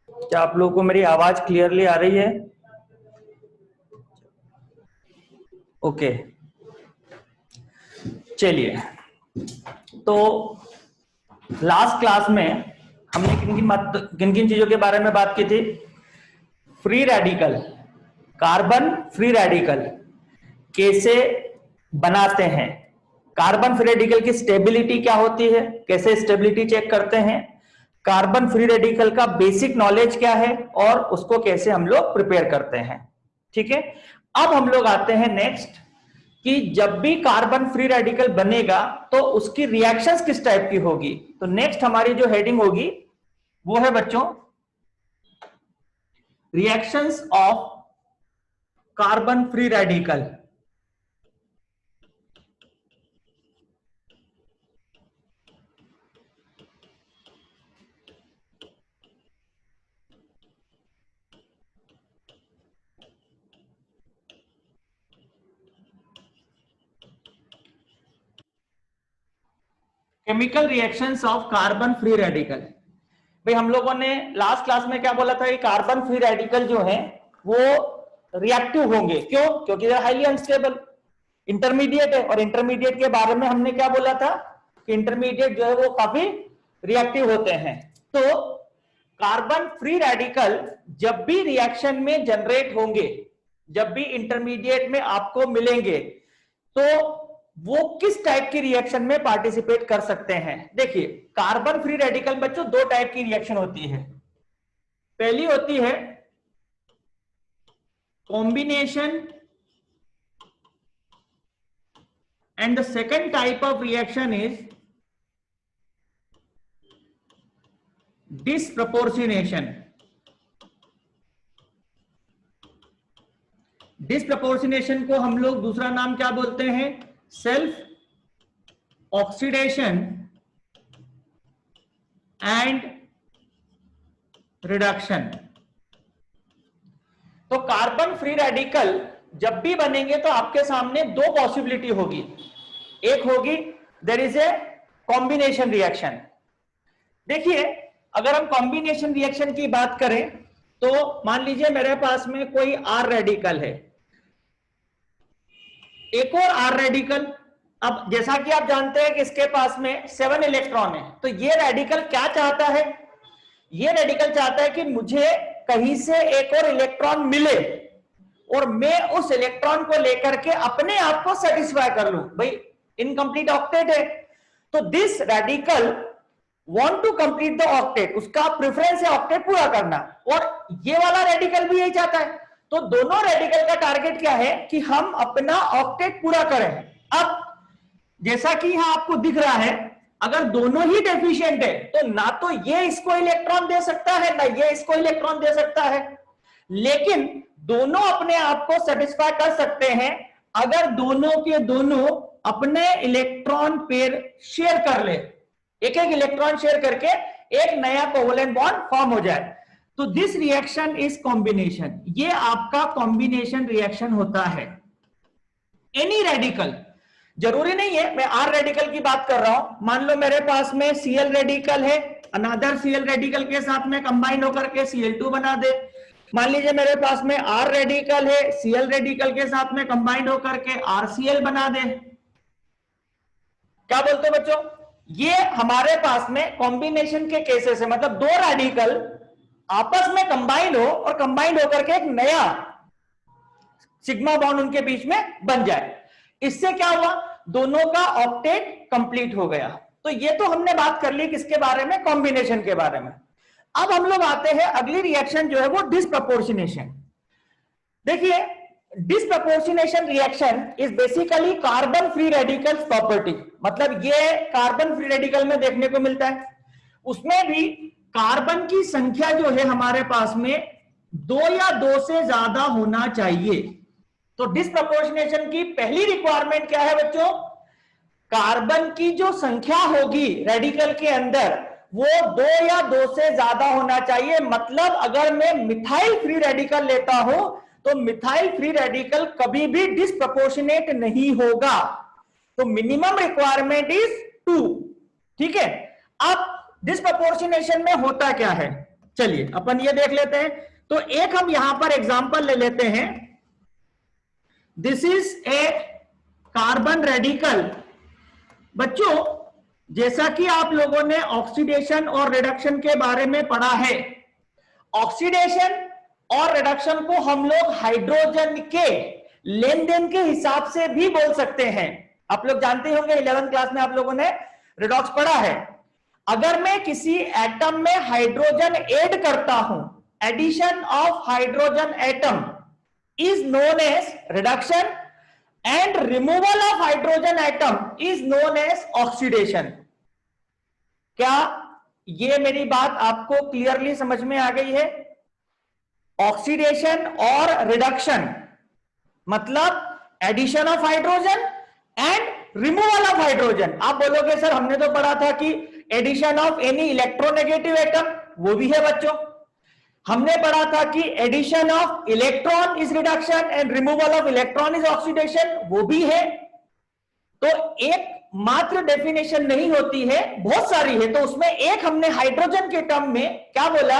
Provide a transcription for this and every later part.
क्या आप लोगों को मेरी आवाज क्लियरली आ रही है? ओके, चलिए। तो लास्ट क्लास में हमने किन किन चीजों के बारे में बात की थी? Free radical, carbon free radical कैसे बनाते हैं, कार्बन फ्री रेडिकल की स्टेबिलिटी क्या होती है, कैसे स्टेबिलिटी चेक करते हैं, कार्बन फ्री रेडिकल का बेसिक नॉलेज क्या है और उसको कैसे हम लोग प्रिपेयर करते हैं। ठीक है, अब हम लोग आते हैं नेक्स्ट कि जब भी कार्बन फ्री रेडिकल बनेगा तो उसकी रिएक्शंस किस टाइप की होगी। तो नेक्स्ट हमारी जो हेडिंग होगी वो है बच्चों reactions of carbon free radical. Chemical reactions of carbon free radical. भाई हम लोगों ने लास्ट क्लास में क्या बोला था कि कार्बन फ्री रेडिकल जो है वो रिएक्टिव होंगे। क्यों? क्योंकि they are highly unstable, intermediate है। और इंटरमीडिएट के बारे में हमने क्या बोला था कि इंटरमीडिएट जो है वो काफी रिएक्टिव होते हैं। तो कार्बन फ्री रेडिकल जब भी रिएक्शन में जनरेट होंगे, जब भी इंटरमीडिएट में आपको मिलेंगे, तो वो किस टाइप की रिएक्शन में पार्टिसिपेट कर सकते हैं। देखिए, कार्बन फ्री रेडिकल बच्चों दो टाइप की रिएक्शन होती है। पहली होती है combination and the second type of reaction is disproportionation. Disproportionation को हम लोग दूसरा नाम क्या बोलते हैं? Self oxidation and reduction. तो कार्बन फ्री रेडिकल जब भी बनेंगे तो आपके सामने दो पॉसिबिलिटी होगी। एक होगी there is a combination reaction. देखिए, अगर हम कॉम्बिनेशन रिएक्शन की बात करें तो मान लीजिए मेरे पास में कोई आर रेडिकल है, एक और आर रेडिकल। अब जैसा कि आप जानते हैं कि इसके पास में 7 इलेक्ट्रॉन है, तो ये रेडिकल क्या चाहता है? ये रेडिकल चाहता है कि मुझे कहीं से एक और इलेक्ट्रॉन मिले और मैं उस इलेक्ट्रॉन को लेकर के अपने आप को सेटिस्फाई कर लूं। भाई इनकम्प्लीट ऑक्टेट है, तो this radical want to complete the octet, उसका प्रेफरेंस है ऑक्टेट पूरा करना, और ये वाला रेडिकल भी यही चाहता है। तो दोनों रेडिकल का टारगेट क्या है कि हम अपना ऑक्टेट पूरा करें। अब जैसा कि यहां आपको दिख रहा है, अगर दोनों ही डेफिशिएंट है तो ना तो ये इसको इलेक्ट्रॉन दे सकता है ना ये इसको इलेक्ट्रॉन दे सकता है, लेकिन दोनों अपने आप को सेटिस्फाई कर सकते हैं अगर दोनों के दोनों अपने इलेक्ट्रॉन पेयर शेयर कर ले, एक एक इलेक्ट्रॉन शेयर करके एक नया कोवेलेंट बॉन्ड फॉर्म हो जाए। तो दिस रिएक्शन इज कॉम्बिनेशन। ये आपका कॉम्बिनेशन रिएक्शन होता है। एनी रेडिकल, जरूरी नहीं है मैं आर रेडिकल की बात कर रहा हूं। मान लो मेरे पास में सीएल रेडिकल है, अनदर सीएल रेडिकल के साथ में कंबाइन होकर के Cl2 बना दे। मान लीजिए मेरे पास में आर रेडिकल है, सीएल रेडिकल के साथ में कंबाइन होकर के RCl बना दे। क्या बोलते हो बच्चों? ये हमारे पास में कॉम्बिनेशन के केसेस है, मतलब दो रेडिकल आपस में कंबाइन हो और कंबाइन होकर के एक नया सिग्मा बॉन्ड उनके बीच में बन जाए। इससे क्या हुआ? दोनों का ऑक्टेट कंप्लीट हो गया। तो ये तो हमने बात कर ली किसके बारे में? कॉम्बिनेशन के बारे में। अब हम लोग आते हैं अगली रिएक्शन जो है वो डिसप्रपोर्शनेशन। देखिए, disproportionation reaction is basically carbon free radicals property. मतलब ये कार्बन फ्री रेडिकल में देखने को मिलता है। उसमें भी कार्बन की संख्या जो है हमारे पास में 2 या 2 से ज्यादा होना चाहिए। तो डिसप्रपोर्शनेशन की पहली रिक्वायरमेंट क्या है बच्चों? कार्बन की जो संख्या होगी रेडिकल के अंदर वो 2 या 2 से ज्यादा होना चाहिए। मतलब अगर मैं मिथाइल फ्री रेडिकल लेता हूं तो मिथाइल फ्री रेडिकल कभी भी डिसप्रपोर्शनेट नहीं होगा। तो मिनिमम रिक्वायरमेंट इज 2। ठीक है, अब डिसप्रपोर्शनेशन में होता क्या है, चलिए अपन ये देख लेते हैं। तो एक हम यहां पर एग्जांपल ले लेते हैं। This is a carbon radical. बच्चों, जैसा कि आप लोगों ने ऑक्सीडेशन और रिडक्शन के बारे में पढ़ा है, ऑक्सीडेशन और रिडक्शन को हम लोग हाइड्रोजन के लेन देन के हिसाब से भी बोल सकते हैं। आप लोग जानते होंगे 11th क्लास में आप लोगों ने रिडॉक्स पढ़ा है। अगर मैं किसी एटम में हाइड्रोजन ऐड करता हूं, addition of hydrogen atom is known as reduction and removal of hydrogen atom is known as oxidation. क्या ये मेरी बात आपको क्लियरली समझ में आ गई है? ऑक्सीडेशन और रिडक्शन मतलब addition of hydrogen and removal of hydrogen. आप बोलोगे सर हमने तो पढ़ा था कि addition of any electronegative atom, वो भी है बच्चों। हमने पढ़ा था कि addition of electron is reduction and removal of electron is oxidation, वो भी है। तो एक मात्र डेफिनेशन नहीं होती है, बहुत सारी है। तो उसमें एक हमने हाइड्रोजन के टर्म में क्या बोला?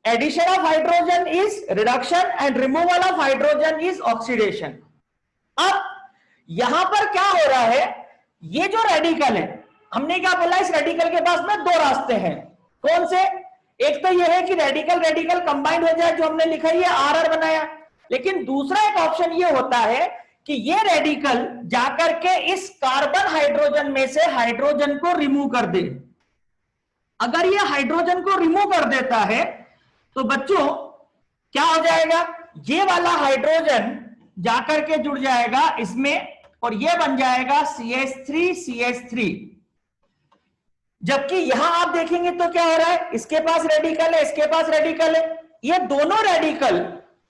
Addition of hydrogen is reduction and removal of hydrogen is oxidation. अब यहां पर क्या हो रहा है? ये जो रेडिकल है, हमने क्या बोला? इस रेडिकल के पास में दो रास्ते हैं। कौन से? एक तो ये है कि रेडिकल रेडिकल कंबाइंड हो जाए, जो हमने लिखा है आर आर बनाया। लेकिन दूसरा एक ऑप्शन ये होता है कि ये रेडिकल जाकर के इस कार्बन हाइड्रोजन में से हाइड्रोजन को रिमूव कर दे। अगर ये हाइड्रोजन को रिमूव कर देता है तो बच्चों क्या हो जाएगा? ये वाला हाइड्रोजन जाकर के जुड़ जाएगा इसमें और ये बन जाएगा CH3 CH3। जबकि यहां आप देखेंगे तो क्या हो रहा है? इसके पास रेडिकल है, इसके पास रेडिकल है। ये दोनों रेडिकल,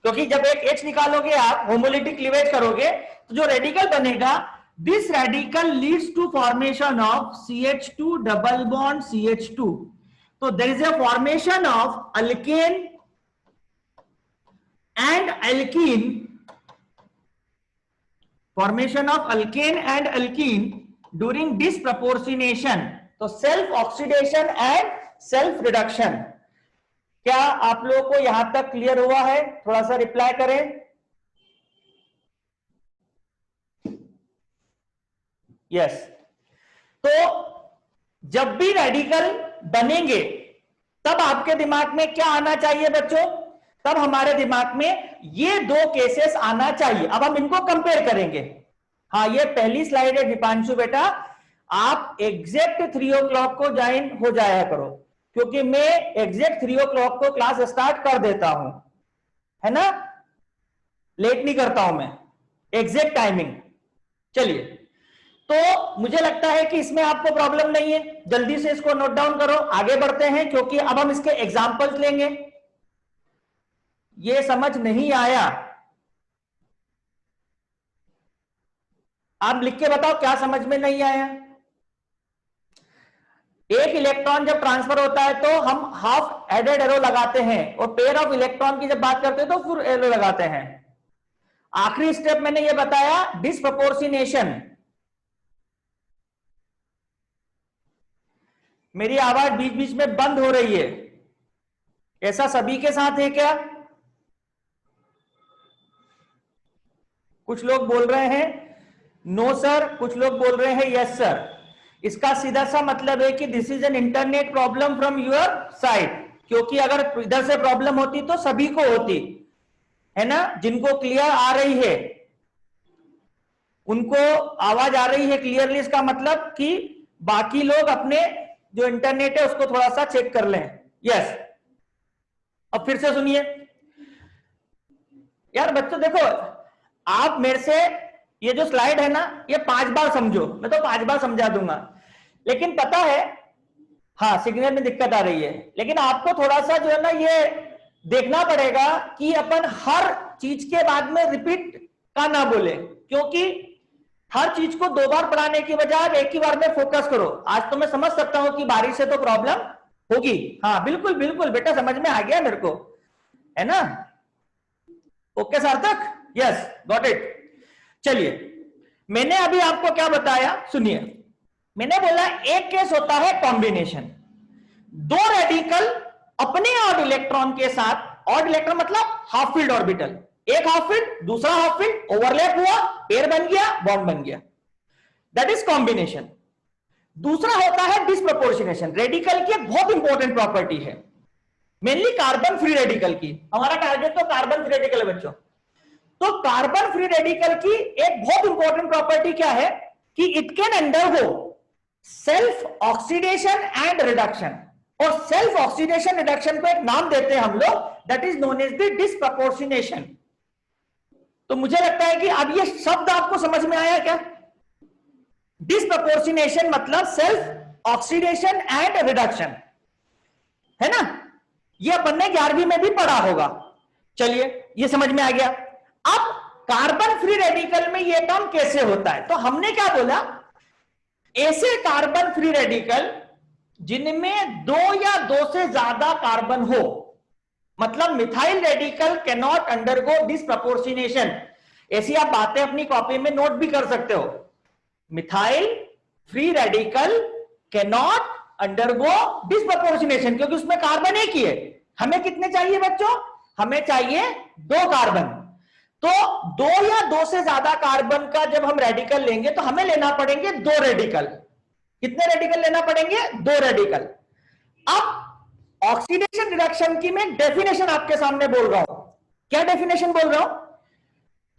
क्योंकि जब एक H निकालोगे आप, होमोलिटिक क्लीवेज करोगे, तो जो रेडिकल बनेगा, this radical leads to formation of CH2 double bond CH2। तो there is a formation of alkane and alkene, formation of alkane and alkene during disproportionation. तो self oxidation and self reduction. क्या आप लोगों को यहां तक clear हुआ है? थोड़ा सा रिप्लाई करें। यस। तो जब भी रेडिकल बनेंगे तब आपके दिमाग में क्या आना चाहिए बच्चों? तब हमारे दिमाग में ये दो केसेस आना चाहिए। अब हम इनको कंपेयर करेंगे। हाँ, ये पहली स्लाइड है दीपांशु बेटा, आप एग्जैक्ट 3 o'clock को ज्वाइन हो जाया करो, क्योंकि मैं एग्जैक्ट 3 o'clock को क्लास स्टार्ट कर देता हूं, है ना? लेट नहीं करता हूं मैं, एग्जैक्ट टाइमिंग। चलिए, तो मुझे लगता है कि इसमें आपको प्रॉब्लम नहीं है। जल्दी से इसको नोट डाउन करो, आगे बढ़ते हैं, क्योंकि अब हम इसके एग्जांपल्स लेंगे। ये समझ नहीं आया? आप लिख के बताओ क्या समझ में नहीं आया। एक इलेक्ट्रॉन जब ट्रांसफर होता है तो हम हाफ एडेड एरो लगाते हैं, और पेयर ऑफ इलेक्ट्रॉन की जब बात करते हैं तो फुल एरो लगाते हैं। आखिरी स्टेप मैंने ये बताया, डिसप्रपोर्शनेशन। मेरी आवाज बीच बीच में बंद हो रही है, ऐसा सभी के साथ है क्या? कुछ लोग बोल रहे हैं नो सर, कुछ लोग बोल रहे हैं यस सर। इसका सीधा सा मतलब है कि this is an internet problem from your side, क्योंकि अगर इधर से प्रॉब्लम होती तो सभी को होती, है ना? जिनको क्लियर आ रही है उनको आवाज आ रही है क्लियरली, इसका मतलब कि बाकी लोग अपने जो इंटरनेट है उसको थोड़ा सा चेक कर लें। यस। अब फिर से सुनिए यार बच्चों, देखो आप मेरे से ये जो स्लाइड है ना, ये 5 बार समझो, मैं तो 5 बार समझा दूंगा। लेकिन पता है, हाँ सिग्नल में दिक्कत आ रही है, लेकिन आपको थोड़ा सा जो है ना ये देखना पड़ेगा कि अपन हर चीज के बाद में रिपीट का ना बोले, क्योंकि हर चीज को 2 बार पढ़ाने की बजाय आप एक ही बार में फोकस करो। आज तो मैं समझ सकता हूं कि बारिश से तो प्रॉब्लम होगी। हाँ बिल्कुल बिल्कुल बेटा, समझ में आ गया मेरे को, है ना? ओके सार्थक, यस गॉट इट। चलिए, मैंने अभी आपको क्या बताया सुनिए। मैंने बोला एक केस होता है कॉम्बिनेशन, 2 रेडिकल अपने ऑड इलेक्ट्रॉन के साथ, ऑड इलेक्ट्रॉन मतलब हाफ फील्ड ऑर्बिटल, एक हाफ फील्ड दूसरा हाफ फील्ड ओवरलैप हुआ, पेयर बन गया, बॉन्ड बन गया, दैट इज कॉम्बिनेशन। दूसरा होता है डिसप्रपोर्शनेशन। रेडिकल की एक बहुत इंपॉर्टेंट प्रॉपर्टी है, मेनली कार्बन फ्री रेडिकल की। हमारा टारगेट तो कार्बन फ्री रेडिकल है बच्चों। तो कार्बन फ्री रेडिकल की एक बहुत इंपॉर्टेंट प्रॉपर्टी क्या है कि it can undergo self oxidation and reduction. और सेल्फ ऑक्सीडेशन रिडक्शन को एक नाम देते हैं हम लोग, that is known as the disproportionation. तो मुझे लगता है कि अब ये शब्द आपको समझ में आया क्या? डिसप्रपोर्शनेशन मतलब सेल्फ ऑक्सीडेशन एंड रिडक्शन, है ना? ये अपन ने 11वीं में भी पढ़ा होगा। चलिए ये समझ में आ गया। अब कार्बन फ्री रेडिकल में ये काम कैसे होता है? तो हमने क्या बोला, ऐसे कार्बन फ्री रेडिकल जिनमें 2 या 2 से ज्यादा कार्बन हो, मतलब methyl radical can not undergo disproportionation. ऐसी आप बातें अपनी कॉपी में नोट भी कर सकते हो। Methyl free radical can not undergo disproportionation, क्योंकि उसमें कार्बन एक ही है। हमें कितने चाहिए बच्चों? हमें चाहिए 2 कार्बन। तो 2 या 2 से ज्यादा कार्बन का जब हम रेडिकल लेंगे तो हमें लेना पड़ेंगे 2 रेडिकल। कितने रेडिकल लेना पड़ेंगे? 2 रेडिकल। अब ऑक्सीडेशन रिडक्शन की मैं डेफिनेशन आपके सामने बोल रहा हूं। क्या डेफिनेशन बोल रहा हूं?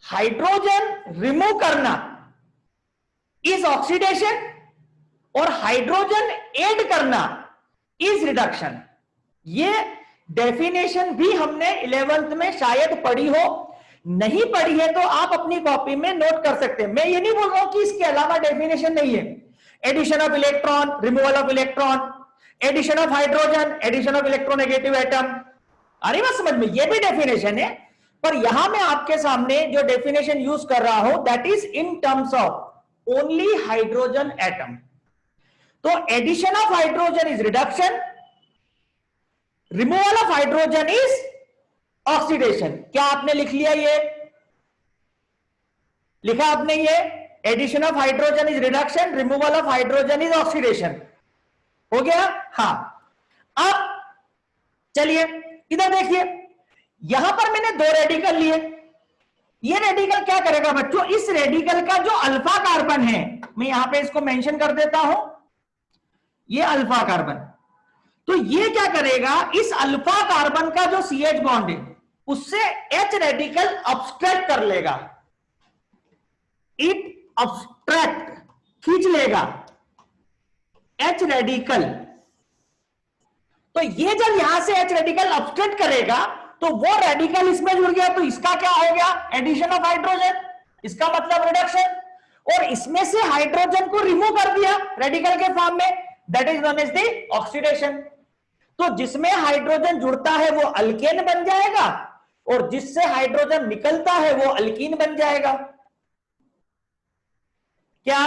हाइड्रोजन रिमूव करना इज ऑक्सीडेशन और हाइड्रोजन ऐड करना इज रिडक्शन। ये डेफिनेशन भी हमने 11th में शायद पढ़ी हो, नहीं पढ़ी है तो आप अपनी कॉपी में नोट कर सकते हैं। मैं ये नहीं बोल रहा हूं कि इसके अलावा डेफिनेशन नहीं है। Addition of electron, removal of electron, addition of hydrogen, addition of electronegative atom, आ रही बात समझ में? ये भी डेफिनेशन है, पर यहां मैं आपके सामने जो डेफिनेशन यूज कर रहा हूं that is in terms of only hydrogen atom. तो addition of hydrogen is reduction, removal of hydrogen is oxidation. क्या आपने लिख लिया? ये लिखा आपने? ये addition of hydrogen is reduction, removal of hydrogen is oxidation. हो गया? हां। अब चलिए इधर देखिए, यहां पर मैंने 2 रेडिकल लिए। ये रेडिकल क्या करेगा बच्चों? इस रेडिकल का जो अल्फा कार्बन है, मैं यहां पे इसको मेंशन कर देता हूं, ये अल्फा कार्बन। तो ये क्या करेगा? इस अल्फा कार्बन का जो CH बॉन्ड है उससे H रेडिकल अब्स्ट्रैक्ट कर लेगा। इट अब्स्ट्रैक्ट, खींच लेगा H रेडिकल। तो ये जब यहां से H रेडिकल अब्स्ट्रैक्ट करेगा तो वो रेडिकल इसमें जुड़ गया, तो इसका क्या हो गया? एडिशन ऑफ हाइड्रोजन, इसका मतलब रिडक्शन। और इसमें से हाइड्रोजन को रिमूव कर दिया रेडिकल के फॉर्म में, that is known as the oxidation. तो जिसमें हाइड्रोजन जुड़ता है वो अल्केन बन जाएगा और जिससे हाइड्रोजन निकलता है वो अल्कीन बन जाएगा। क्या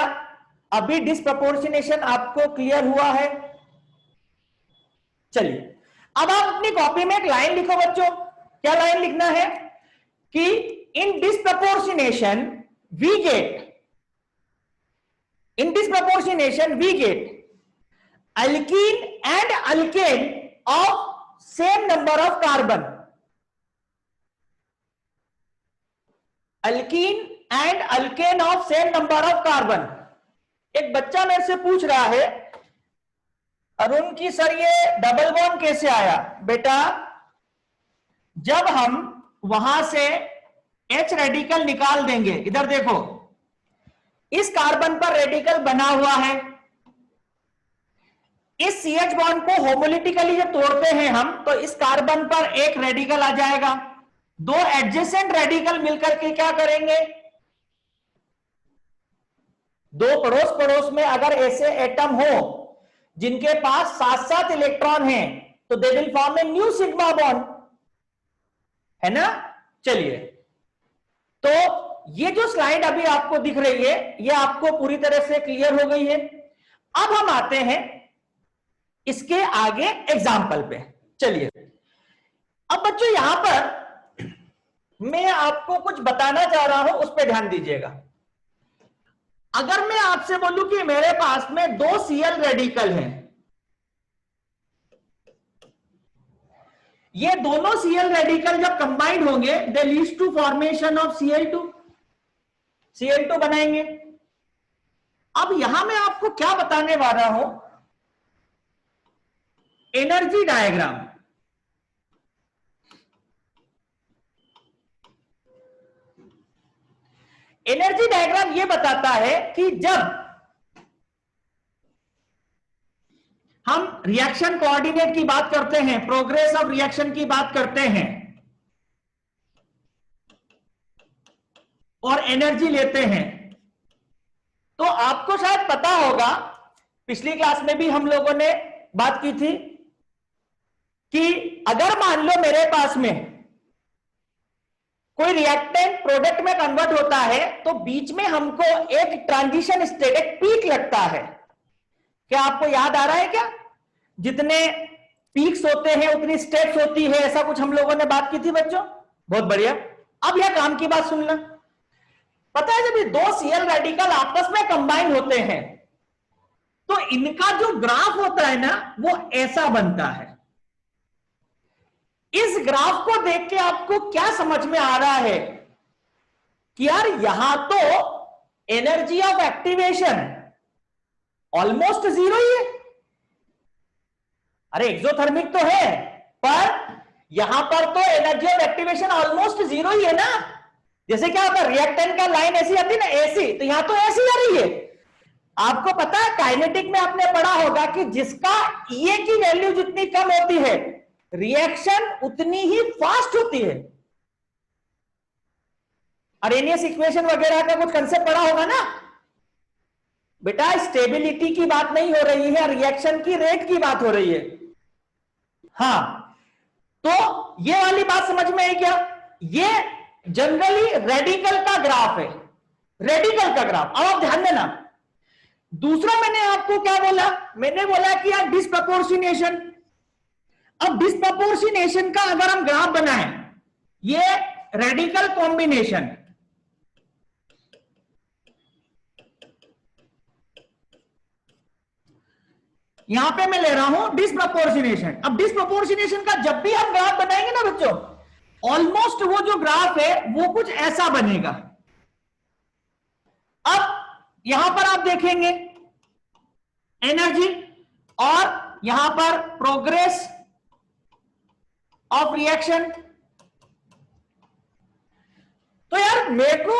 अभी डिसप्रपोर्शनेशन आपको क्लियर हुआ है? चलिए अब आप अपनी कॉपी में एक लाइन लिखो बच्चों। क्या लाइन लिखना है? कि in disproportionation we get alkene and alkane of same number of carbon. Alkene and alkane of same number of carbon. एक बच्चा मेरे से पूछ रहा है, अरुण की सर ये डबल बॉन्ड कैसे आया? बेटा जब हम वहां से H रेडिकल निकाल देंगे, इधर देखो इस कार्बन पर रेडिकल बना हुआ है, इस CH बॉन्ड को होमोलिटिकली जब तोड़ते हैं हम तो इस कार्बन पर एक रेडिकल आ जाएगा। 2 एडजेसेंट रेडिकल मिलकर के क्या करेंगे? 2 पड़ोस पड़ोस में अगर ऐसे एटम हो जिनके पास 7-7 इलेक्ट्रॉन हैं तो they will form a new sigma bond, है ना? चलिए तो ये जो स्लाइड अभी आपको दिख रही है ये आपको पूरी तरह से क्लियर हो गई है। अब हम आते हैं इसके आगे एग्जाम्पल पे। चलिए अब बच्चों यहां पर मैं आपको कुछ बताना चाह रहा हूं, उस पर ध्यान दीजिएगा। अगर मैं आपसे बोलूं कि मेरे पास में 2 Cl रेडिकल हैं, ये दोनों Cl रेडिकल जब कंबाइंड होंगे they leads to formation of Cl2 बनाएंगे। अब यहां मैं आपको क्या बताने वाला हूं, एनर्जी डायग्राम। एनर्जी डायग्राम ये बताता है कि जब हम रिएक्शन कोऑर्डिनेट की बात करते हैं, प्रोग्रेस ऑफ रिएक्शन की बात करते हैं और एनर्जी लेते हैं, तो आपको शायद पता होगा, पिछली क्लास में भी हम लोगों ने बात की थी कि अगर मान लो मेरे पास में कोई रिएक्टेंट प्रोडक्ट में कन्वर्ट होता है तो बीच में हमको एक ट्रांजिशन स्टेट, एक पीक लगता है। क्या आपको याद आ रहा है क्या? जितने पीक्स होते हैं उतनी स्टेप्स होती है, ऐसा कुछ हम लोगों ने बात की थी बच्चों। बहुत बढ़िया। अब यह काम की बात सुनना। पता है जब ये दो Cl रेडिकल आपस में कंबाइन होते हैं तो इनका जो ग्राफ होता है ना वो ऐसा बनता है। इस ग्राफ को देख के आपको क्या समझ में आ रहा है कि यार यहां तो energy of activation almost zero ही है। अरे एक्सोथर्मिक तो है पर यहां पर तो energy of activation almost zero ही है ना। जैसे क्या होता है, रिएक्टेंट का लाइन ऐसी आती है ना, ऐसी, तो यहां तो ऐसी आ रही है। आपको पता है काइनेटिक में आपने पढ़ा होगा कि जिसका ये की वैल्यू जितनी कम होती है रिएक्शन उतनी ही फास्ट होती है। अरेनियस इक्वेशन वगैरह का कुछ कंसेप्ट पढ़ा होगा ना बेटा। स्टेबिलिटी की बात नहीं हो रही है, रिएक्शन की रेट की बात हो रही है। हाँ, तो ये वाली बात समझ में आई क्या? ये जनरली रेडिकल का ग्राफ है, रेडिकल का ग्राफ। अब आप ध्यान देना, दूसरा मैंने आपको क्या बोला, मैंने बोला कि यार डिस्प्रपोर्शनेशन। अब डिस्प्रपोर्शनेशन का अगर हम ग्राफ बनाएं, ये रेडिकल कॉम्बिनेशन, यहां पे मैं ले रहा हूं डिस्प्रपोर्शनेशन। अब डिस्प्रपोर्शनेशन का जब भी हम ग्राफ बनाएंगे ना बच्चों, ऑलमोस्ट वो जो ग्राफ है वो कुछ ऐसा बनेगा। अब यहां पर आप देखेंगे एनर्जी और यहां पर प्रोग्रेस ऑफ रिएक्शन। तो यार मेरे को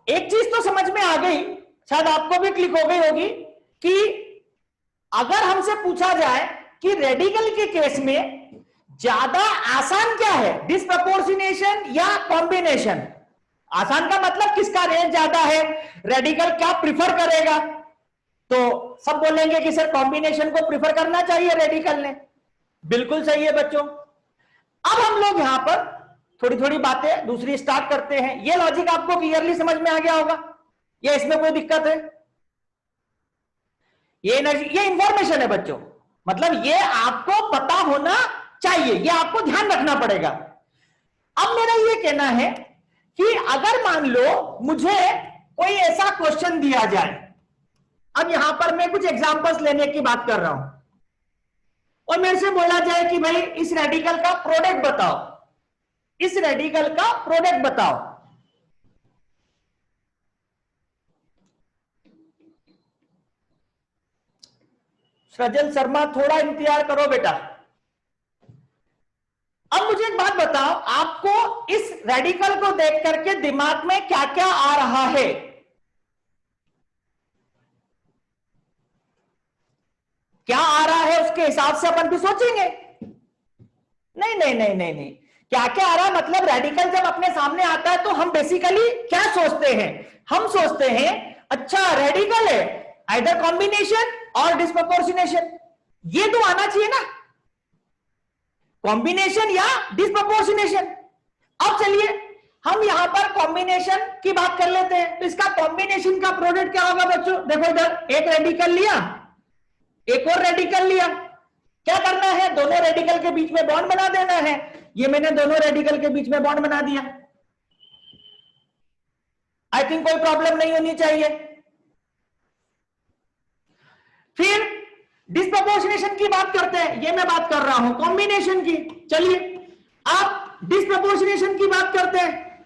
एक चीज तो समझ में आ गई, शायद आपको भी क्लिक हो गई होगी, कि अगर हमसे पूछा जाए कि रेडिकल के केस में ज्यादा आसान क्या है, डिस्प्रपोर्शनेशन या कॉम्बिनेशन। आसान का मतलब किसका रेंज ज्यादा है, रेडिकल क्या प्रिफर करेगा, तो सब बोलेंगे कि सर कॉम्बिनेशन को प्रिफर करना चाहिए रेडिकल ने। बिल्कुल सही है बच्चों। अब हम लोग यहां पर थोड़ी थोड़ी बातें दूसरी स्टार्ट करते हैं। ये लॉजिक आपको क्लियरली समझ में आ गया होगा या इसमें कोई दिक्कत है? ये एनर्जी, ये इंफॉर्मेशन है बच्चों, मतलब ये आपको पता होना चाहिए, ये आपको ध्यान रखना पड़ेगा। अब मेरा ये कहना है कि अगर मान लो मुझे कोई ऐसा क्वेश्चन दिया जाए, अब यहां पर मैं कुछ एग्जांपल्स लेने की बात कर रहा हूं, और मेरे से बोला जाए कि भाई इस रेडिकल का प्रोडक्ट बताओ, इस रेडिकल का प्रोडक्ट बताओ। सृजल शर्मा थोड़ा इंतजार करो बेटा। अब मुझे एक बात बताओ, आपको इस रेडिकल को देख करके दिमाग में क्या क्या आ रहा है? क्या आ रहा है उसके हिसाब से अपन भी सोचेंगे। नहीं नहीं नहीं नहीं नहीं, क्या क्या आ रहा है मतलब रेडिकल जब अपने सामने आता है तो हम बेसिकली क्या सोचते हैं? हम सोचते हैं अच्छा रेडिकल है, आइदर कॉम्बिनेशन और डिस्प्रपोर्शनेशन। ये तो आना चाहिए ना, कॉम्बिनेशन या डिस्प्रपोर्शनेशन। अब चलिए हम यहां पर कॉम्बिनेशन की बात कर लेते हैं। तो इसका कॉम्बिनेशन का प्रोडक्ट क्या होगा बच्चों? देखो इधर एक रेडिकल लिया, एक और रेडिकल लिया, क्या करना है? दोनों रेडिकल के बीच में बॉन्ड बना देना है। ये मैंने दोनों रेडिकल के बीच में बॉन्ड बना दिया। आई थिंक कोई प्रॉब्लम नहीं होनी चाहिए। फिर डिस्प्रपोर्शनेशन की बात करते हैं, ये मैं बात कर रहा हूं कॉम्बिनेशन की। चलिए आप डिस्प्रपोर्शनेशन की बात करते हैं।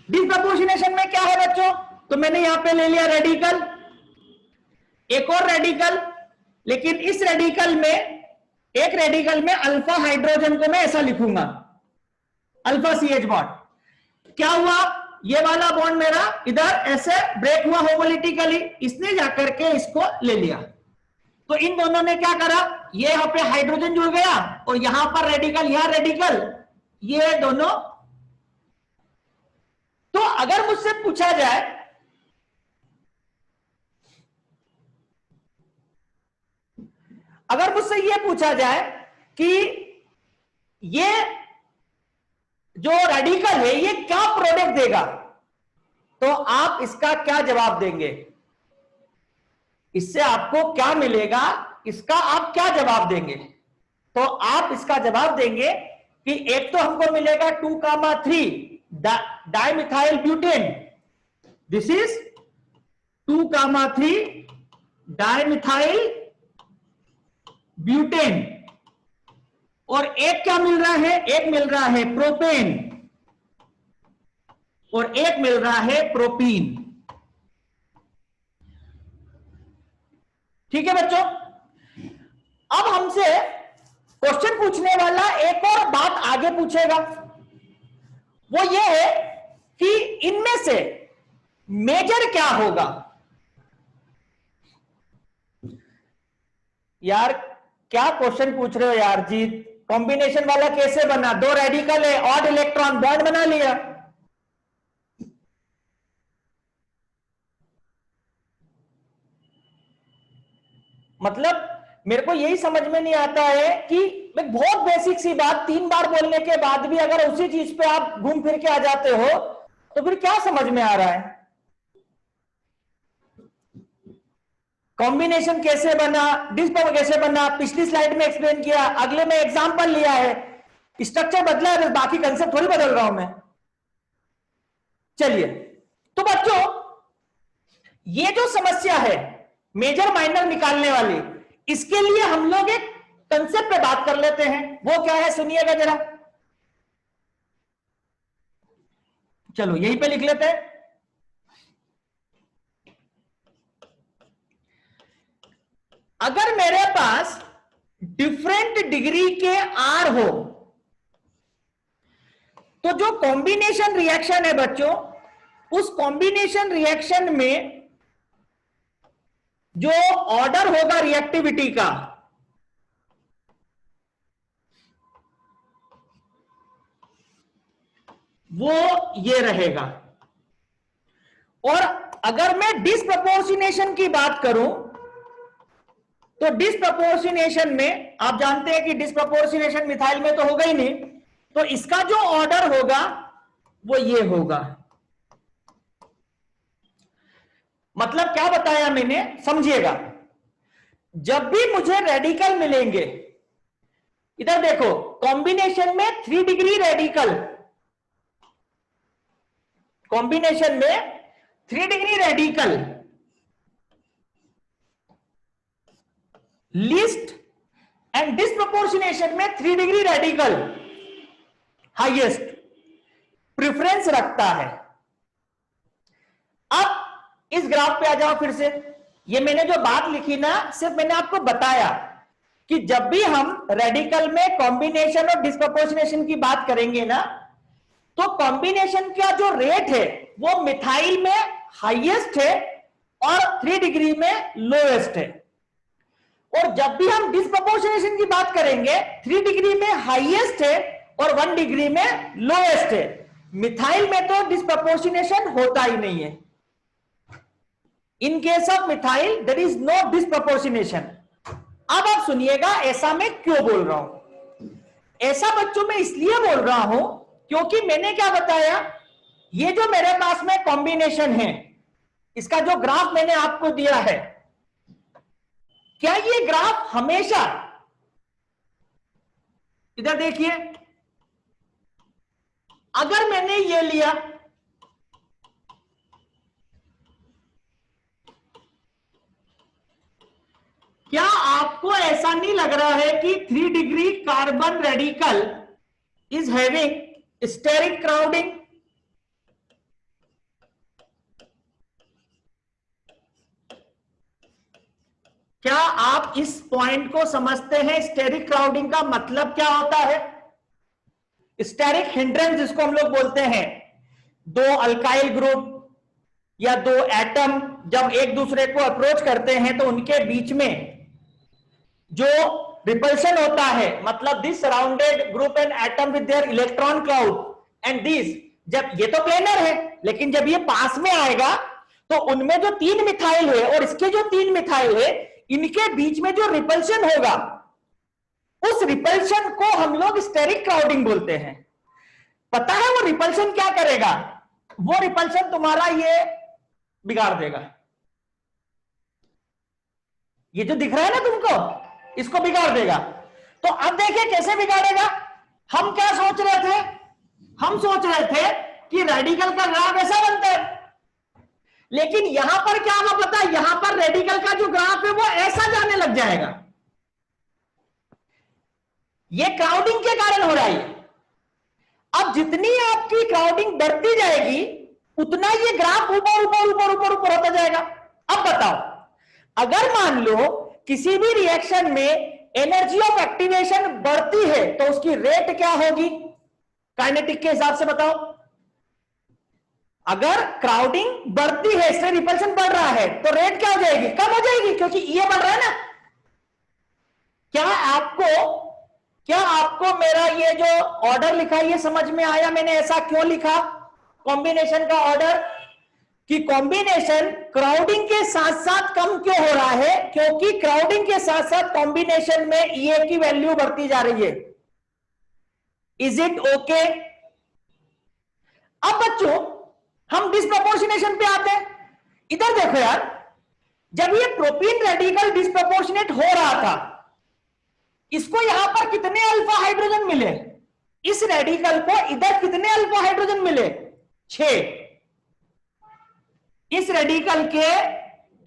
डिस्प्रपोर्शनेशन में क्या है बच्चों? तो मैंने यहां पे ले लिया रेडिकल, एक और रेडिकल, लेकिन इस रेडिकल में, एक रेडिकल में अल्फा हाइड्रोजन को मैं ऐसा लिखूंगा, अल्फा CH बॉन्ड। क्या हुआ? ये वाला बॉन्ड मेरा इधर ऐसे ब्रेक हुआ होमोलिटिकली, इसने जाकर के इसको ले लिया। तो इन दोनों ने क्या करा? ये यहां पे हाइड्रोजन जुड़ गया और यहां पर रेडिकल, यहां रेडिकल, ये दोनों। तो अगर मुझसे पूछा जाए, अगर मुझसे यह पूछा जाए कि ये जो रेडिकल है ये क्या प्रोडक्ट देगा, तो आप इसका क्या जवाब देंगे? इससे आपको क्या मिलेगा, इसका आप क्या जवाब देंगे? तो आप इसका जवाब देंगे कि एक तो हमको मिलेगा 2,3 dimethyl butane, this is 2,3 dimethyl butane, और एक क्या मिल रहा है? एक मिल रहा है प्रोपेन और एक मिल रहा है प्रोपीन। ठीक है बच्चों? अब हमसे क्वेश्चन पूछने वाला एक और बात आगे पूछेगा, वो ये है कि इनमें से मेजर क्या होगा। यार क्या क्वेश्चन पूछ रहे हो यार जीत? कॉम्बिनेशन वाला कैसे बना? दो रेडिकल है, ऑड इलेक्ट्रॉन, बॉन्ड बना लिया। मतलब मेरे को यही समझ में नहीं आता है कि मैं बहुत बेसिक सी बात 3 बार बोलने के बाद भी अगर उसी चीज पे आप घूम फिर के आ जाते हो तो फिर क्या समझ में आ रहा है? कॉम्बिनेशन कैसे बना, डिस्क कैसे बना, पिछली स्लाइड में एक्सप्लेन किया, अगले में एग्जांपल लिया है, स्ट्रक्चर बदला है, बाकी कंसेप्ट थोड़ी बदल रहा हूं मैं। चलिए, तो बच्चों ये जो समस्या है मेजर माइनर निकालने वाली, इसके लिए हम लोग एक कंसेप्ट पे बात कर लेते हैं। वो क्या है सुनिएगा जरा, चलो यहीं पे लिख लेते हैं। अगर मेरे पास डिफरेंट डिग्री के आर हो तो जो कॉम्बिनेशन रिएक्शन है बच्चों, उस कॉम्बिनेशन रिएक्शन में जो ऑर्डर होगा रिएक्टिविटी का, वो ये रहेगा। और अगर मैं डिस्प्रपोर्शनेशन की बात करूं तो डिस्प्रपोर्शनेशन में आप जानते हैं कि डिस्प्रपोर्शनेशन मिथाइल में तो होगा ही नहीं, तो इसका जो ऑर्डर होगा वो ये होगा। मतलब क्या बताया मैंने, समझिएगा। जब भी मुझे रेडिकल मिलेंगे, इधर देखो कॉम्बिनेशन में 3 डिग्री रेडिकल, कॉम्बिनेशन में 3 degree radical least and disproportionation में 3 डिग्री रेडिकल हाईएस्ट प्रेफरेंस रखता है। अब इस ग्राफ पे आ जाओ फिर से। ये मैंने जो बात लिखी ना, सिर्फ मैंने आपको बताया कि जब भी हम रेडिकल में कॉम्बिनेशन और डिस्प्रपोर्शनेशन की बात करेंगे ना, तो कॉम्बिनेशन का जो रेट है वो मिथाइल में हाईएस्ट है और 3 डिग्री में लोएस्ट है। और जब भी हम डिस्प्रपोर्शनेशन की बात करेंगे, 3 डिग्री में हाईएस्ट है और 1 डिग्री में लोएस्ट है। मिथाइल में तो डिस्प्रपोर्शनेशन होता ही नहीं है। In case of methyl there is no disproportionation. अब आप सुनिएगा ऐसा मैं क्यों बोल रहा हूं। ऐसा बच्चों में इसलिए बोल रहा हूं क्योंकि मैंने क्या बताया, ये जो मेरे पास में कॉम्बिनेशन है, इसका जो ग्राफ मैंने आपको दिया है, क्या ये ग्राफ हमेशा, इधर देखिए, अगर मैंने ये लिया, क्या आपको ऐसा नहीं लग रहा है कि 3 degree carbon radical is having steric crowding. क्या आप इस पॉइंट को समझते हैं? स्टेरिक क्राउडिंग का मतलब क्या होता है? स्टेरिक हिंड्रेंस जिसको हम लोग बोलते हैं, दो अल्काइल ग्रुप या दो एटम जब एक दूसरे को अप्रोच करते हैं तो उनके बीच में जो रिपल्शन होता है, मतलब this surrounded group and atom with their electron cloud and this, जब ये तो प्लेनर है लेकिन जब ये पास में आएगा तो उनमें जो 3 मिथाइल है और इसके जो 3 मिथाइल है, इनके बीच में जो रिपल्शन होगा उस रिपल्शन को हम लोग स्टेरिक क्राउडिंग बोलते हैं। पता है वो रिपल्शन क्या करेगा? वो रिपल्शन तुम्हारा ये बिगाड़ देगा। ये जो दिख रहा है ना तुमको, इसको बिगाड़ देगा। तो अब देखिए कैसे बिगाड़ेगा। हम क्या सोच रहे थे? हम सोच रहे थे कि रेडिकल का ग्राफ ऐसा बनता है, लेकिन यहां पर क्या होगा पता है? यहां पर रेडिकल का जो ग्राफ है वो ऐसा जाने लग जाएगा। ये क्राउडिंग के कारण हो रहा है। अब जितनी आपकी क्राउडिंग बढ़ती जाएगी उतना ये ग्राफ ऊपर ऊपर ऊपर ऊपर ऊपर होता जाएगा। अब बताओ, अगर मान लो किसी भी रिएक्शन में एनर्जी ऑफ एक्टिवेशन बढ़ती है तो उसकी रेट क्या होगी काइनेटिक के हिसाब से? बताओ। अगर क्राउडिंग बढ़ती है, इससे रिपल्शन बढ़ रहा है, तो रेट क्या हो जाएगी? कम हो जाएगी, क्योंकि ये बढ़ रहा है ना। क्या आपको मेरा ये जो ऑर्डर लिखा है ये समझ में आया? मैंने ऐसा क्यों लिखा कॉम्बिनेशन का ऑर्डर? कि कॉम्बिनेशन क्राउडिंग के साथ साथ कम क्यों हो रहा है? क्योंकि क्राउडिंग के साथ साथ कॉम्बिनेशन में ये की वैल्यू बढ़ती जा रही है। Is it okay? अब बच्चों हम डिस्प्रोपोर्शनेशन पे आते हैं। इधर देखो यार, जब ये प्रोपीन रेडिकल डिस्प्रोपोर्शनेट हो रहा था, इसको यहां पर कितने अल्फा हाइड्रोजन मिले? इस रेडिकल को इधर कितने अल्फा हाइड्रोजन मिले? 6। इस रेडिकल के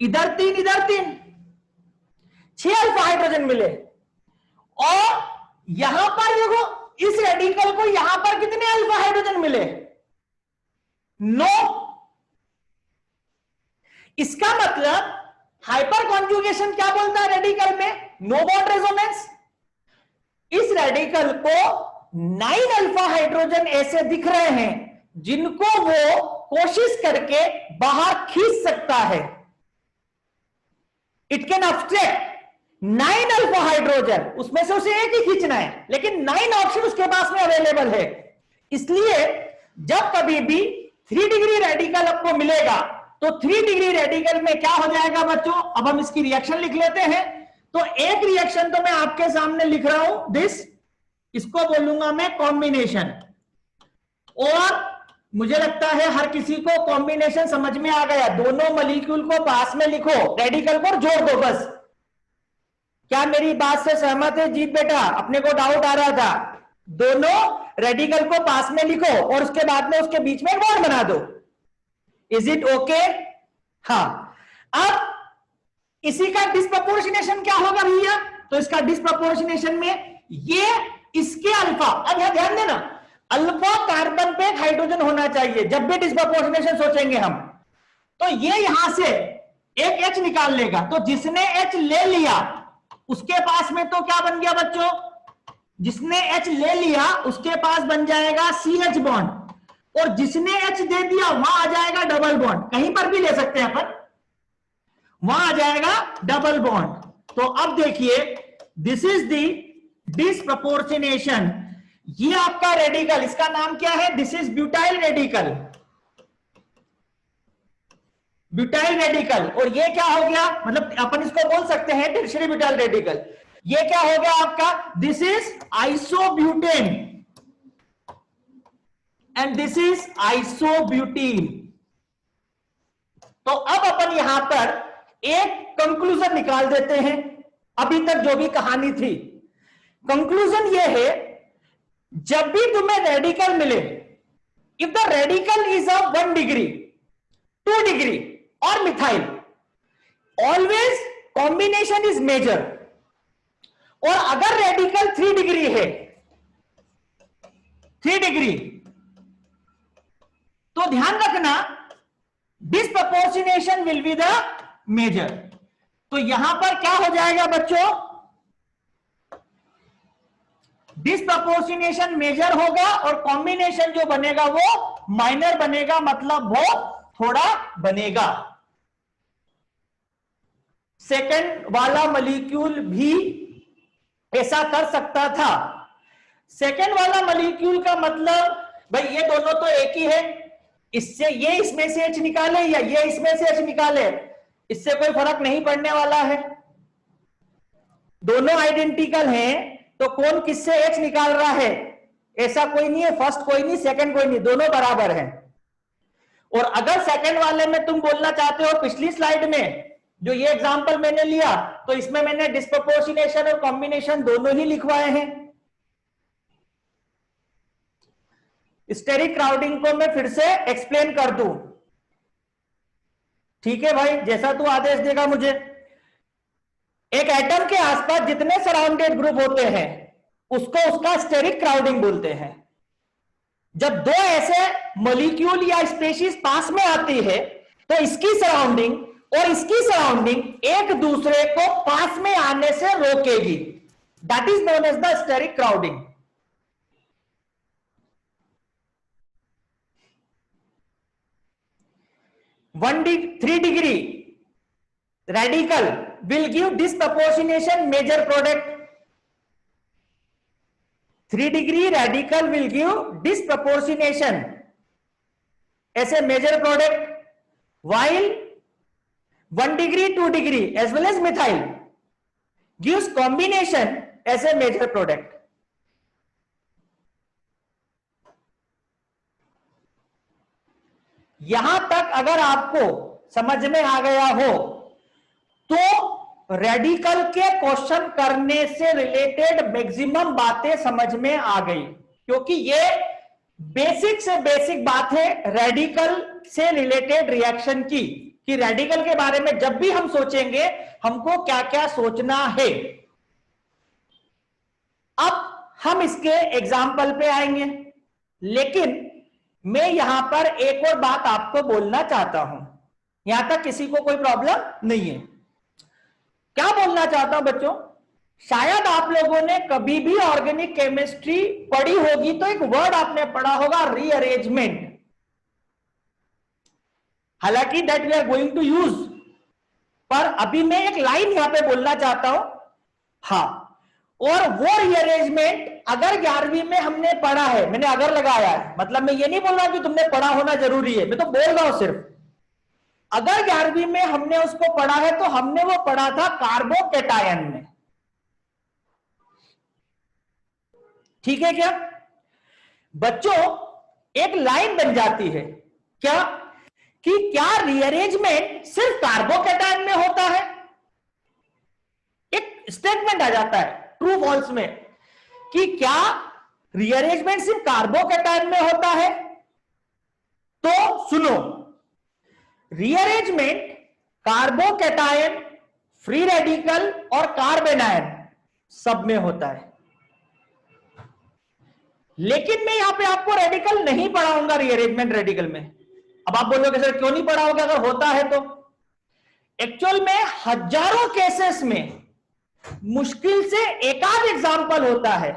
इधर 3 6 अल्फा हाइड्रोजन मिले। और यहां पर देखो, इस रेडिकल को यहां पर कितने अल्फा हाइड्रोजन मिले? 9। इसका मतलब हाइपर कॉन्जुगेशन क्या बोलता है रेडिकल में? No bond resonance. इस रेडिकल को 9 अल्फा हाइड्रोजन ऐसे दिख रहे हैं जिनको वो कोशिश करके बाहर खींच सकता है। It can abstract 9 alpha hydrogen, उसमें से उसे एक ही खींचना है, लेकिन 9 ऑप्शन उसके पास में अवेलेबल है। इसलिए जब कभी भी 3 डिग्री रेडिकल आपको मिलेगा तो 3 डिग्री रेडिकल में क्या हो जाएगा बच्चों? अब हम इसकी रिएक्शन लिख लेते हैं। तो एक रिएक्शन तो मैं आपके सामने लिख रहा हूं, दिस, इसको बोलूंगा मैं कॉम्बिनेशन। और मुझे लगता है हर किसी को कॉम्बिनेशन समझ में आ गया। दोनों मॉलिक्यूल को पास में लिखो, रेडिकल को जोड़ दो बस। क्या मेरी बात से सहमत है जीत बेटा? अपने को डाउट आ रहा था। दोनों रेडिकल को पास में लिखो और उसके बाद में उसके बीच में एक बॉन्ड बना दो। Is it okay? हाँ। अब इसी का डिस्प्रपोर्शनेशन क्या होगा भैया? तो इसका डिस्प्रपोर्शनेशन में ये इसके अल्फा, अब यहां ध्यान देना, अल्फा कार्बन पे एक हाइड्रोजन होना चाहिए जब भी डिस्प्रपोर्शनेशन सोचेंगे हम। तो ये यहां से एक H निकाल लेगा, तो जिसने H ले लिया उसके पास में तो क्या बन गया बच्चों? जिसने H ले लिया उसके पास बन जाएगा CH बॉन्ड, और जिसने H दे दिया वहां आ जाएगा डबल बॉन्ड। कहीं पर भी ले सकते हैं अपन, वहां आ जाएगा डबल बॉन्ड। तो अब देखिए, दिस इज द डिस्प्रपोर्शनेशन। ये आपका रेडिकल, इसका नाम क्या है? This is butyl radical, butyl radical. और ये क्या हो गया? मतलब अपन इसको बोल सकते हैं टर्शियरी ब्यूटाइल रेडिकल। ये क्या हो गया आपका? This is isobutane and this is isobutene. तो अब अपन यहां पर एक कंक्लूजन निकाल देते हैं अभी तक जो भी कहानी थी। कंक्लूजन ये है, जब भी तुम्हें रेडिकल मिले, if the radical is of 1 degree, 2 degree और methyl, always combination is major. और अगर रेडिकल 3 डिग्री है 3 डिग्री, तो ध्यान रखना disproportionation will be the major. तो यहां पर क्या हो जाएगा बच्चों, डिसप्रपोर्शनेशन मेजर होगा और कॉम्बिनेशन जो बनेगा वो माइनर बनेगा, मतलब वो थोड़ा बनेगा। सेकंड वाला मॉलिक्यूल भी ऐसा कर सकता था। सेकंड वाला मॉलिक्यूल का मतलब भाई ये दोनों तो एक ही है, इससे ये इसमें से H निकाले या ये इसमें से H निकाले, इससे कोई फर्क नहीं पड़ने वाला है, दोनों आइडेंटिकल हैं, तो कौन किससे H निकाल रहा है ऐसा कोई नहीं है, फर्स्ट कोई नहीं, सेकंड कोई नहीं, दोनों बराबर हैं। और अगर सेकंड वाले में तुम बोलना चाहते हो, पिछली स्लाइड में जो ये एग्जांपल मैंने लिया, तो इसमें मैंने डिस्प्रपोर्शनेशन और कॉम्बिनेशन दोनों ही लिखवाए हैं। स्टेरिक क्राउडिंग को मैं फिर से एक्सप्लेन कर दूं, ठीक है भाई, जैसा तू आदेश देगा मुझे। एक एटम के आसपास जितने सराउंडेड ग्रुप होते हैं उसको उसका स्टेरिक क्राउडिंग बोलते हैं। जब दो ऐसे मॉलिक्यूल या स्पेशीज पास में आती है तो इसकी सराउंडिंग और इसकी सराउंडिंग एक दूसरे को पास में आने से रोकेगी, that is known as the steric crowding. Three degree radical will give disproportionation major product. 3 degree radical will give disproportionation as a major product, while 1 degree 2 degree as well as methyl gives combination as a major product. यहां तक अगर आपको समझ में आ गया हो तो radical के क्वेश्चन करने से रिलेटेड मैक्सिमम बातें समझ में आ गई, क्योंकि ये बेसिक से बेसिक बात है रेडिकल से रिलेटेड रिएक्शन की, कि रेडिकल के बारे में जब भी हम सोचेंगे हमको क्या क्या सोचना है। अब हम इसके एग्जाम्पल पे आएंगे, लेकिन मैं यहां पर एक और बात आपको बोलना चाहता हूं, यहां तक किसी को कोई प्रॉब्लम नहीं है। क्या बोलना चाहता हूं बच्चों, शायद आप लोगों ने कभी भी ऑर्गेनिक केमिस्ट्री पढ़ी होगी तो एक वर्ड आपने पढ़ा होगा, रीअरेंजमेंट। हालांकि that we are going to use, पर अभी मैं एक लाइन यहां पे बोलना चाहता हूं। हाँ, और वो रीअरेंजमेंट अगर 11वीं में हमने पढ़ा है, मैंने अगर लगाया है, मतलब मैं ये नहीं बोल रहा कि तुमने पढ़ा होना जरूरी है, मैं तो बोल रहा हूं सिर्फ अगर 11वीं में हमने उसको पढ़ा है तो हमने वो पढ़ा था कार्बोकैटायन में, ठीक है क्या बच्चों। एक लाइन बन जाती है क्या, कि क्या रीअरेंजमेंट सिर्फ कार्बोकैटायन में होता है। एक स्टेटमेंट आ जाता है ट्रू फॉल्स में कि क्या रीअरेंजमेंट सिर्फ कार्बोकैटायन में होता है। तो सुनो, रीअरेंजमेंट कार्बोकैटायन, फ्री रेडिकल और कार्बेनायन सब में होता है, लेकिन मैं यहां पे आपको रेडिकल नहीं पढ़ाऊंगा रीअरेंजमेंट रेडिकल में। अब आप बोलोगे सर क्यों नहीं पढ़ाओगे अगर होता है तो। एक्चुअल में हजारों केसेस में मुश्किल से एक आध एग्जांपल होता है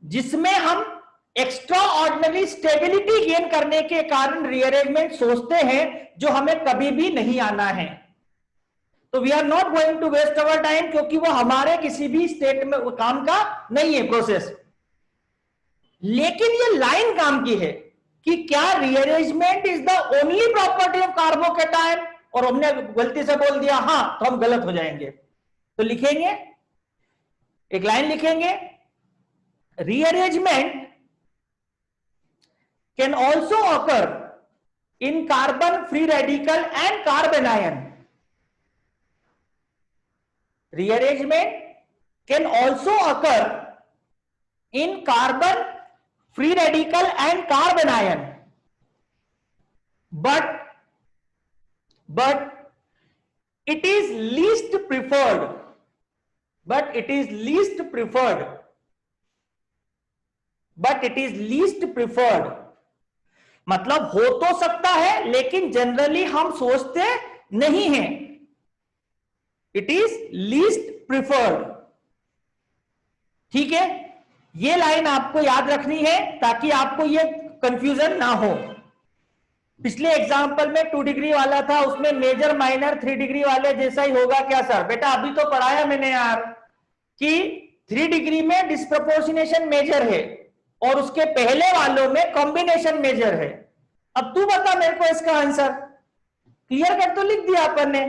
जिसमें हम एक्स्ट्रा ऑर्डिनरी स्टेबिलिटी गेन करने के कारण रीअरेंजमेंट सोचते हैं जो हमें कभी भी नहीं आना है। तो we are not going to waste our time, क्योंकि वो हमारे किसी भी स्टेट में काम का नहीं है प्रोसेस। लेकिन ये लाइन काम की है कि क्या rearrangement is the only property of carbocation, और हमने गलती से बोल दिया हाँ तो हम गलत हो जाएंगे। तो लिखेंगे, एक लाइन लिखेंगे, rearrangement can also occur in carbon free radical and carbanion. Rearrangement can also occur in carbon free radical and carbanion, but it is least preferred but it is least preferred. मतलब हो तो सकता है लेकिन generally हम सोचते नहीं हैं। It is least preferred. ठीक है, ये लाइन आपको याद रखनी है ताकि आपको ये कंफ्यूजन ना हो। पिछले एग्जांपल में 2 डिग्री वाला था, उसमें मेजर माइनर 3 डिग्री वाले जैसा ही होगा क्या सर? बेटा अभी तो पढ़ाया मैंने यार कि 3 डिग्री में डिस्प्रपोर्शनेशन मेजर है और उसके पहले वालों में कॉम्बिनेशन मेजर है। अब तू बता मेरे को इसका आंसर। क्लियर कट तो लिख दिया अपन ने,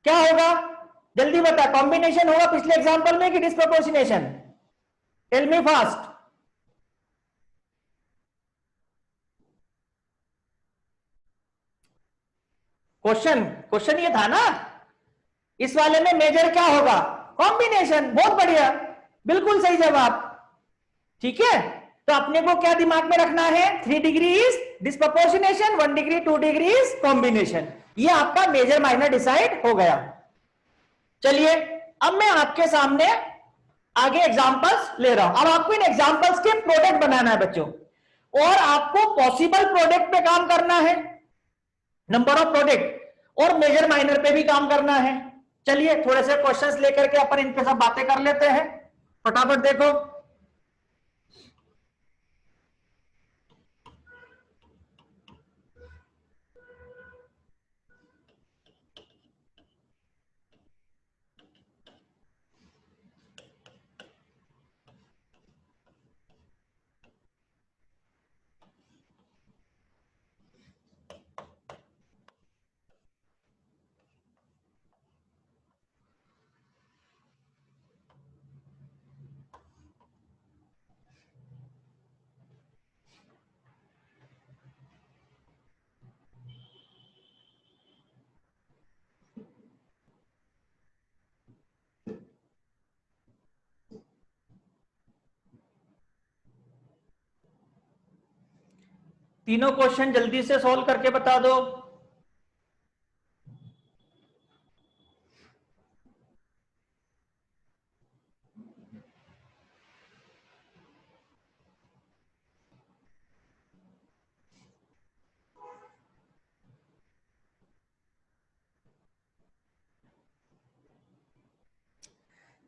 क्या होगा जल्दी बता। कॉम्बिनेशन होगा पिछले एग्जांपल में कि disproportionation? Tell me fast. Question ये था ना, इस वाले में मेजर क्या होगा? कॉम्बिनेशन। बहुत बढ़िया, बिल्कुल सही जवाब। ठीक है, तो अपने को क्या दिमाग में रखना है? 3 degree is disproportionation, 1 degree 2 degree is combination. ये आपका मेजर माइनर डिसाइड हो गया। चलिए अब मैं आपके सामने आगे एग्जांपल्स ले रहा हूं। अब आपको इन एग्जांपल्स के प्रोडक्ट बनाना है बच्चों, और आपको पॉसिबल प्रोडक्ट पे काम करना है, नंबर ऑफ प्रोडक्ट, और मेजर माइनर पे भी काम करना है। चलिए थोड़े से क्वेश्चंस लेकर के अपन इनके साथ बातें कर लेते हैं। फटाफट देखो। तीनों क्वेश्चन जल्दी से सॉल्व करके बता दो।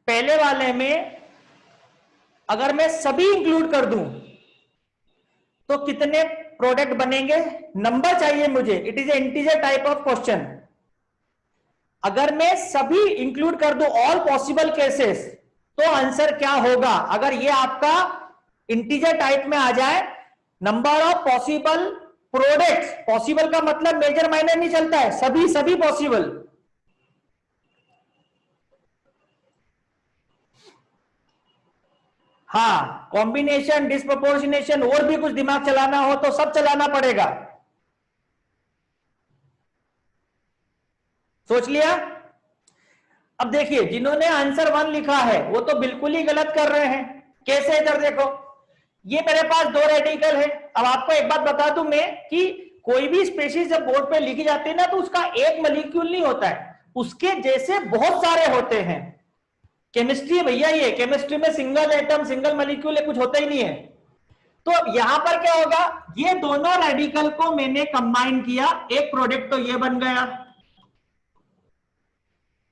पहले वाले में अगर मैं सभी इंक्लूड कर दूं तो कितने प्रोडक्ट बनेंगे? नंबर चाहिए मुझे। It is a integer type of question. अगर मैं सभी इंक्लूड कर दूं, ऑल पॉसिबल केसेस, तो आंसर क्या होगा? अगर ये आपका इंटीजर टाइप में आ जाए, number of possible products, possible का मतलब मेजर माइनर नहीं चलता है, सभी सभी पॉसिबल। हाँ, कॉम्बिनेशन, डिस्प्रपोर्शनेशन, और भी कुछ दिमाग चलाना हो तो सब चलाना पड़ेगा। सोच लिया? अब देखिए, जिन्होंने आंसर 1 लिखा है वो तो बिल्कुल ही गलत कर रहे हैं। कैसे? इधर देखो, ये मेरे पास 2 रेडिकल है। अब आपको एक बात बता दूं मैं कि कोई भी स्पेशीज जब बोर्ड पे लिखी जाती है ना, तो उसका एक मॉलिक्यूल नहीं होता है, उसके जैसे बहुत सारे होते हैं। केमिस्ट्री है भैया, ये केमिस्ट्री में सिंगल एटम, सिंगल मॉलिक्यूल कुछ होता ही नहीं है। तो अब यहां पर क्या होगा? ये दोनों रेडिकल को मैंने कंबाइन किया, एक प्रोडक्ट तो ये बन गया।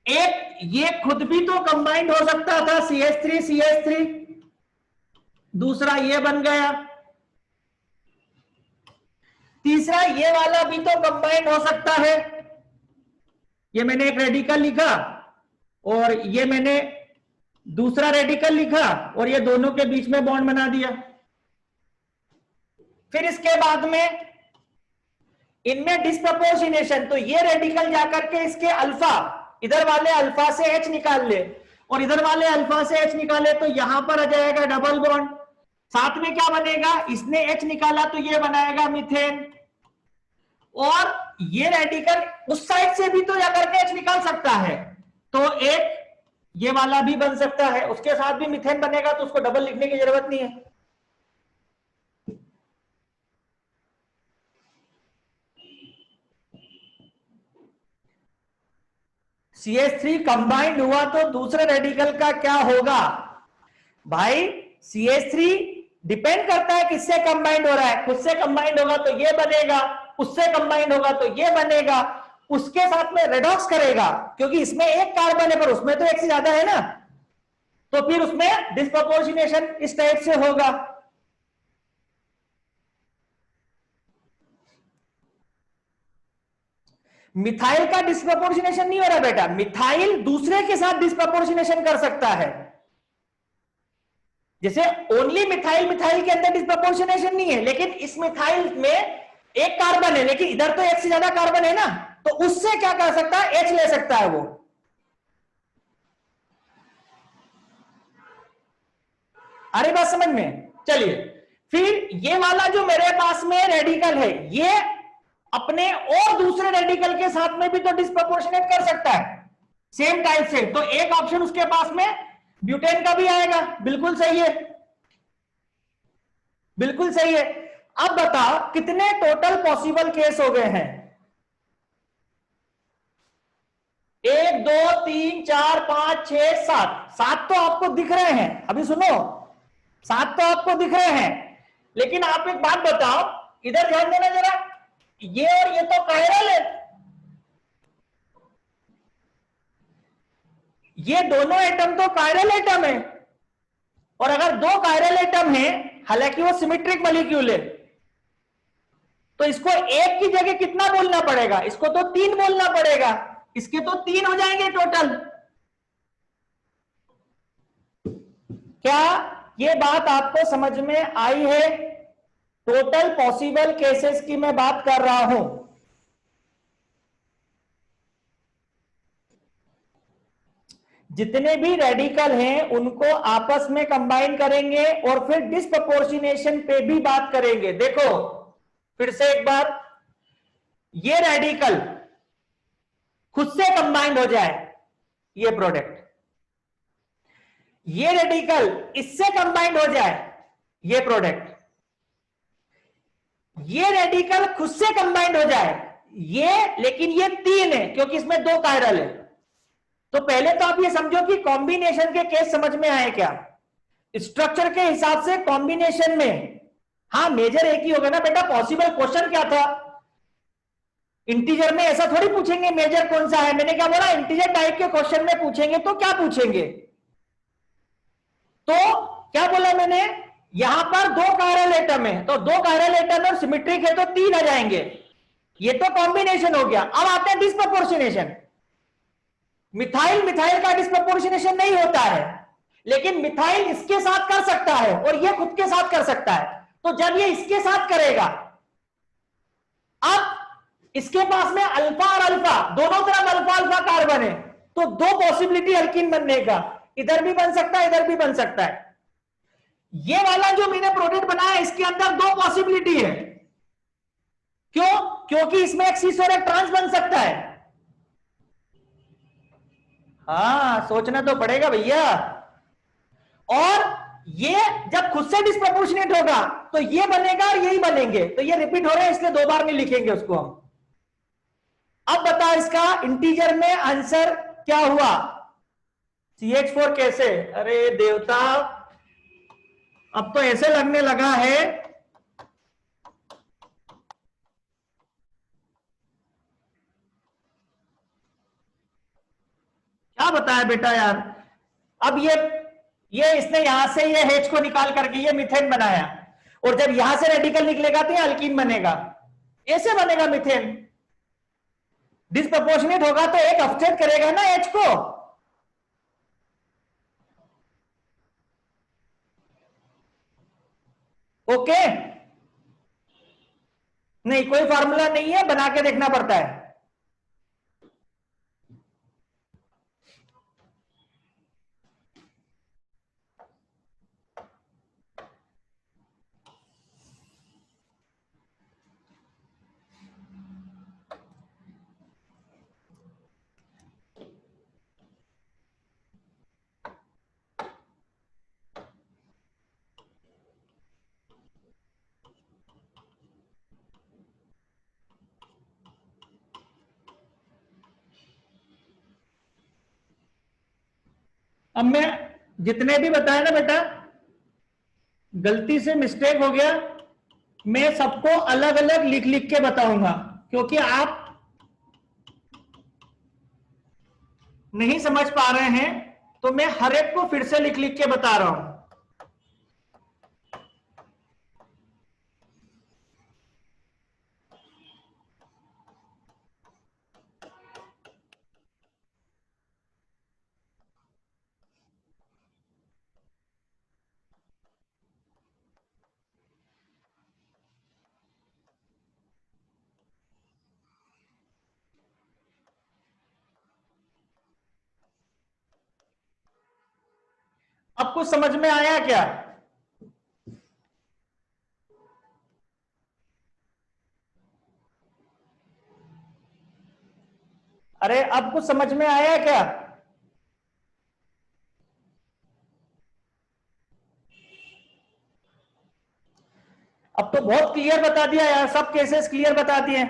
एक ये खुद भी तो कंबाइंड हो सकता था, CH3 CH3, दूसरा ये बन गया। तीसरा ये वाला भी तो कंबाइंड हो सकता है। ये मैंने एक रेडिकल लिखा और ये मैंने दूसरा रेडिकल लिखा और ये दोनों के बीच में बॉन्ड बना दिया। फिर इसके बाद में इनमें डिस्प्रपोर्शनेशन, तो ये रेडिकल जाकर के इसके अल्फा, इधर वाले अल्फा से H निकाल ले और इधर वाले अल्फा से H निकाले, तो यहां पर आ जाएगा डबल बॉन्ड। साथ में क्या बनेगा? इसने H निकाला तो ये बनाएगा मीथेन, और ये रेडिकल उस साइड से भी तो जाकर के H निकाल सकता है, तो एक ये वाला भी बन सकता है, उसके साथ भी मीथेन बनेगा, तो उसको डबल लिखने की जरूरत नहीं है। CH3 कंबाइंड हुआ तो दूसरे रेडिकल का क्या होगा? भाई CH3 डिपेंड करता है किससे कंबाइंड हो रहा है, खुद से कंबाइंड होगा तो ये बनेगा, उससे कंबाइंड होगा तो ये बनेगा, उसके साथ में रेडॉक्स करेगा क्योंकि इसमें एक कार्बन है पर उसमें तो एक से ज्यादा है ना, तो फिर उसमें डिस्प्रपोर्शनेशन इस टाइप से होगा। मिथाइल का डिस्प्रपोर्शनेशन नहीं हो रहा बेटा, मिथाइल दूसरे के साथ डिस्प्रपोर्शनेशन कर सकता है। जैसे ओनली मिथाइल, मिथाइल के अंदर डिस्प्रपोर्शनेशन नहीं है, लेकिन इस मिथाइल में एक कार्बन है लेकिन इधर तो एक से ज्यादा कार्बन है ना, तो उससे क्या कर सकता है, H ले सकता है वो। अरे बात समझ में, चलिए फिर ये वाला जो मेरे पास में रेडिकल है ये अपने और दूसरे रेडिकल के साथ में भी तो डिस्प्रपोर्शनेट कर सकता है सेम टाइप से, तो एक ऑप्शन उसके पास में ब्यूटेन का भी आएगा। बिल्कुल सही है, बिल्कुल सही है। अब बताओ कितने टोटल पॉसिबल केस हो गए हैं, 1 2 3 4 5 6 7, 7 तो आपको दिख रहे हैं, अभी सुनो 7 तो आपको दिख रहे हैं, लेकिन आप एक बात बताओ, इधर ध्यान देना जरा, ये और ये तो कायरल है, ये दोनों एटम तो कायरल एटम है, और अगर दो कायरल एटम है, हालांकि वो सिमेट्रिक मॉलिक्यूल है, तो इसको एक की जगह कितना बोलना पड़ेगा, इसको तो 3 बोलना पड़ेगा, इसके तो 3 हो जाएंगे टोटल। क्या ये बात आपको समझ में आई है? टोटल पॉसिबल केसेस की मैं बात कर रहा हूं। जितने भी रेडिकल हैं उनको आपस में कंबाइन करेंगे और फिर डिस्प्रपोर्शनेशन पे भी बात करेंगे। देखो फिर से एक बार, ये रेडिकल खुद से कंबाइंड हो जाए, ये प्रोडक्ट, ये रेडिकल इससे कंबाइंड हो जाए, ये प्रोडक्ट, ये रेडिकल खुद से कंबाइंड हो जाए, ये, लेकिन ये 3 है क्योंकि इसमें 2 कायरल है। तो पहले तो आप ये समझो कि कॉम्बिनेशन के केस समझ में आए क्या, स्ट्रक्चर के हिसाब से कॉम्बिनेशन में, हाँ मेजर एक ही होगा ना बेटा। पॉसिबल क्वेश्चन क्या था, इंटीजर में ऐसा थोड़ी पूछेंगे मेजर कौन सा है, मैंने क्या बोला, इंटीजर टाइप के क्वेश्चन में पूछेंगे तो क्या पूछेंगे, तो क्या बोला मैंने, यहां पर 2 कायरल एटम है तो 2 कायरल एटम और सिमेट्रिक है तो 3 आ जाएंगे, ये तो कॉम्बिनेशन हो गया। अब आते हैं डिस्प्रपोर्शनेशन। मिथाइल मिथाइल का डिस्प्रपोर्शनेशन नहीं होता है, लेकिन मिथाइल इसके साथ कर सकता है और ये खुद के साथ कर सकता है, तो जब ये इसके साथ करेगा, अब इसके पास में अल्फा और अल्फा दोनों तरफ अल्फा अल्फा कार्बन है, तो 2 पॉसिबिलिटी अल्कीन बनने का, इधर भी बन सकता है इधर भी बन सकता है। ये वाला जो मैंने प्रोडक्ट बनाया इसके अंदर 2 पॉसिबिलिटी है, क्यों, क्योंकि इसमें एक सिस और एक ट्रांस बन सकता है। हाँ सोचना तो पड़ेगा भैया, और ये जब खुद से डिस्प्रपोर्शनेट होगा तो ये बनेगा और यही बनेंगे, तो ये रिपीट हो रहे हैं इसलिए 2 बार नहीं लिखेंगे उसको हम। अब बताओ इसका इंटीजर में आंसर क्या हुआ, CH4 कैसे, अरे देवता अब तो ऐसे लगने लगा है क्या बताया बेटा यार। अब ये इसने यहां से ये H को निकाल करके ये मीथेन बनाया, और जब यहां से रेडिकल निकलेगा तो ये अल्कीन बनेगा, ऐसे बनेगा मीथेन। डिस्प्रपोर्शनेट होगा तो एक अपसेट करेगा ना H को, ओके। नहीं कोई फार्मूला नहीं है, बना के देखना पड़ता है। अब मैं जितने भी बताया ना बेटा, गलती से मिस्टेक हो गया, मैं सबको अलग अलग लिख लिख के बताऊंगा, क्योंकि आप नहीं समझ पा रहे हैं, तो मैं हर एक को फिर से लिख लिख के बता रहा हूं। अब कुछ समझ में आया क्या? अरे अब कुछ समझ में आया क्या? अब तो बहुत क्लियर बता दिया यार, सब केसेस क्लियर बता दिए।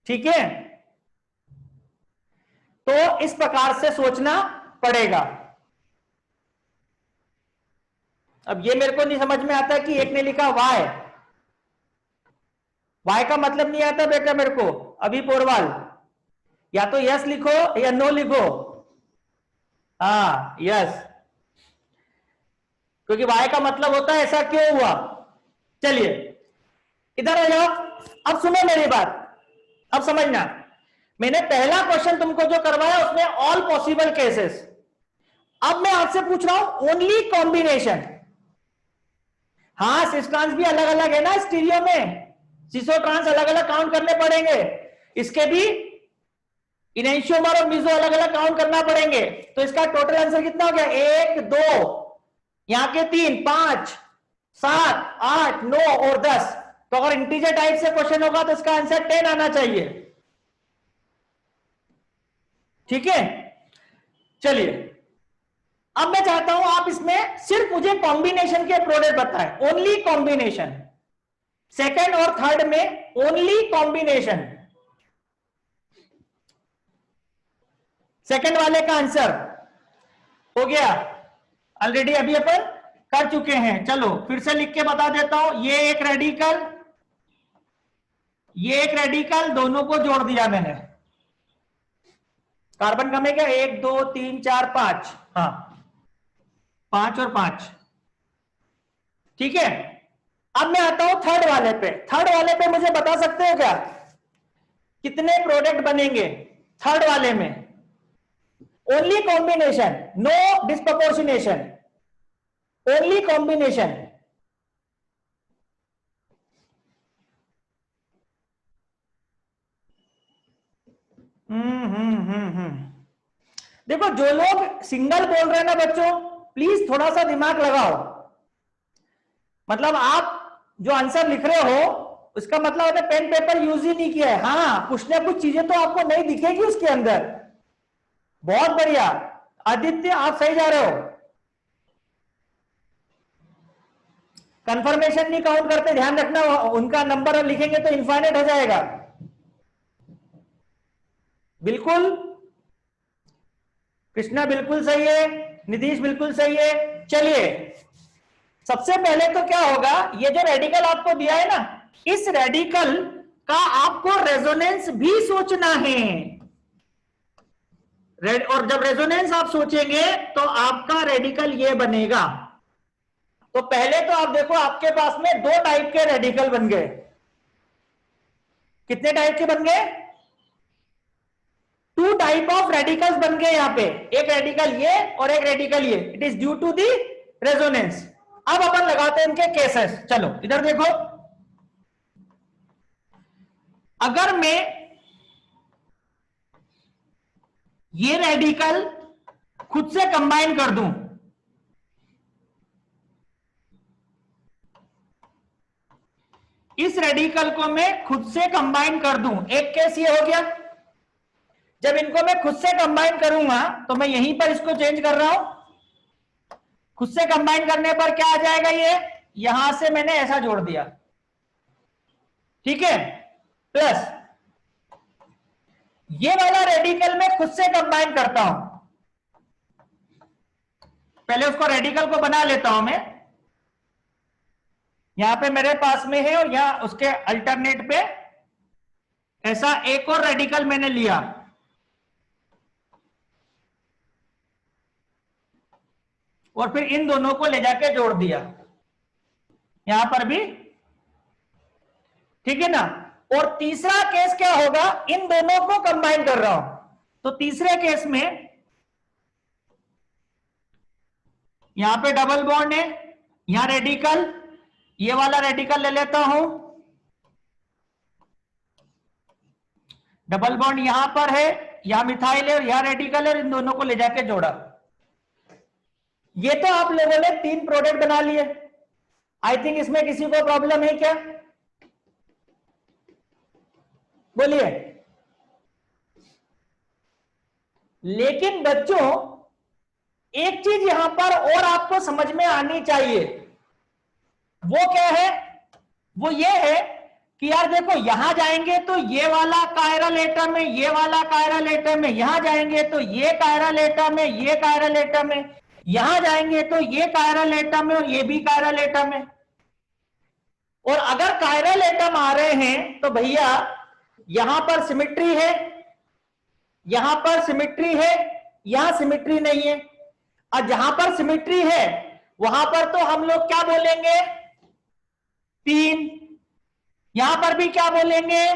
ठीक है, तो इस प्रकार से सोचना पड़ेगा। अब ये मेरे को नहीं समझ में आता कि एक ने लिखा वाई, वाई का मतलब नहीं आता बेटा मेरे को अभी पोरवाल, या तो यस लिखो या नो लिखो। हाँ यस, क्योंकि वाई का मतलब होता है ऐसा क्यों हुआ। चलिए इधर आ जाओ, अब सुनो मेरी बात, अब समझना। मैंने पहला क्वेश्चन तुमको जो करवाया उसमें ऑल पॉसिबल केसेस, अब मैं आपसे पूछ रहा हूं ओनली कॉम्बिनेशन। हाँ सिस ट्रांस भी अलग अलग है ना स्टीरियो में, सिसो ट्रांस अलग अलग काउंट करने पड़ेंगे, इसके भी इनेंशियोमर और मिजो अलग अलग काउंट करना पड़ेंगे। तो इसका टोटल आंसर कितना हो गया? 1 2, यहां के 3 5 7 8 9 और 10। तो अगर इंटीजर टाइप से क्वेश्चन होगा तो इसका आंसर 10 आना चाहिए। ठीक है, चलिए अब मैं चाहता हूं आप इसमें सिर्फ मुझे कॉम्बिनेशन के प्रोडक्ट बताएं, ओनली कॉम्बिनेशन। सेकंड और थर्ड में ओनली कॉम्बिनेशन। सेकंड वाले का आंसर हो गया ऑलरेडी, अभी अपन कर चुके हैं। चलो फिर से लिख के बता देता हूं, ये एक रेडिकल, ये एक रेडिकल, दोनों को जोड़ दिया मैंने। कार्बन कम है क्या? 1 2 3 4 5, हाँ 5 और 5। ठीक है, अब मैं आता हूं थर्ड वाले पे। थर्ड वाले पे मुझे बता सकते हो क्या कितने प्रोडक्ट बनेंगे थर्ड वाले में? Only combination, no disproportionation, only combination. देखो जो लोग सिंगल बोल रहे हैं ना बच्चों, प्लीज थोड़ा सा दिमाग लगाओ। मतलब आप जो आंसर लिख रहे हो उसका मतलब आपने पेन पेपर यूज ही नहीं किया है। हाँ कुछ ना कुछ चीजें तो आपको नहीं दिखेगी उसके अंदर। बहुत बढ़िया आदित्य, आप सही जा रहे हो। कंफर्मेशन नहीं काउंट करते, ध्यान रखना, उनका नंबर लिखेंगे तो इनफाइनाइट हो जाएगा। बिल्कुल, कृष्णा बिल्कुल सही है, नीतीश बिल्कुल सही है। चलिए सबसे पहले तो क्या होगा, ये जो रेडिकल आपको दिया है ना, इस रेडिकल का आपको रेजोनेंस भी सोचना है। और जब रेजोनेंस आप सोचेंगे तो आपका रेडिकल ये बनेगा। तो पहले तो आप देखो आपके पास में दो टाइप के रेडिकल बन गए। कितने टाइप के बन गए? 2 टाइप ऑफ रेडिकल्स बन गए यहां पे, एक रेडिकल ये और एक रेडिकल ये। It is due to the resonance. अब अपन लगाते हैं इनके केसेस। चलो इधर देखो, अगर मैं ये रेडिकल खुद से कंबाइन कर दूं, इस रेडिकल को मैं खुद से कंबाइन कर दूं, एक केस ये हो गया। जब इनको मैं खुद से कंबाइन करूंगा तो मैं यहीं पर इसको चेंज कर रहा हूं। खुद से कंबाइन करने पर क्या आ जाएगा, ये यहां से मैंने ऐसा जोड़ दिया। ठीक है, प्लस ये वाला रेडिकल मैं खुद से कंबाइन करता हूं। पहले उसको रेडिकल को बना लेता हूं मैं। यहां पे मेरे पास में है और यहां उसके अल्टरनेट पे ऐसा एक और रेडिकल मैंने लिया, और फिर इन दोनों को ले जाके जोड़ दिया यहां पर भी, ठीक है ना। और तीसरा केस क्या होगा, इन दोनों को कंबाइन कर रहा हूं, तो तीसरे केस में यहां पे डबल बॉन्ड है, यहां रेडिकल, ये वाला रेडिकल ले लेता हूं, डबल बॉन्ड यहां पर है, यहां मिथाइल है और यहां रेडिकल है, इन दोनों को ले जाके जोड़ा। ये तो आप लोगों ने 3 प्रोडक्ट बना लिए। आई थिंक इसमें किसी को प्रॉब्लम है क्या, बोलिए। लेकिन बच्चों एक चीज यहां पर और आपको समझ में आनी चाहिए, वो क्या है, वो ये है कि यार देखो यहां जाएंगे तो ये वाला कायरल एटम है, ये वाला कायरल एटम है, यहां जाएंगे तो ये कायरल एटम है, ये कायरल एटम है, यहां जाएंगे तो ये कायरल एटम है और ये भी कायरल एटम है। और अगर कायरल एटम आ रहे हैं तो भैया यहां पर सिमिट्री है, यहां पर सिमिट्री है, यहां सिमिट्री नहीं है। और जहां पर सिमिट्री है वहां पर तो हम लोग क्या बोलेंगे, 3, यहां पर भी क्या बोलेंगे,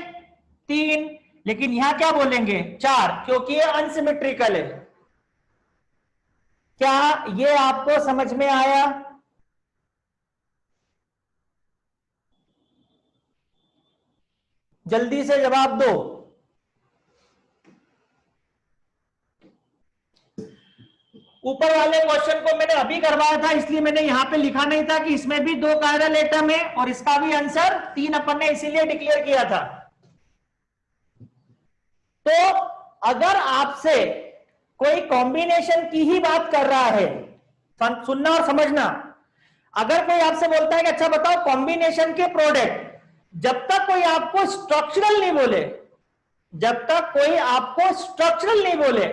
3, लेकिन यहां क्या बोलेंगे, 4, क्योंकि ये अनसिमेट्रिकल है। क्या ये आपको समझ में आया? जल्दी से जवाब दो। ऊपर वाले क्वेश्चन को मैंने अभी करवाया था, इसलिए मैंने यहां पे लिखा नहीं था कि इसमें भी 2 कायरल एटम है, और इसका भी आंसर 3 अपन ने इसीलिए डिक्लेयर किया था। तो अगर आपसे कोई कॉम्बिनेशन की ही बात कर रहा है, सुनना और समझना, अगर कोई आपसे बोलता है कि अच्छा बताओ कॉम्बिनेशन के प्रोडक्ट, जब तक कोई आपको स्ट्रक्चरल नहीं बोले, जब तक कोई आपको स्ट्रक्चरल नहीं बोले,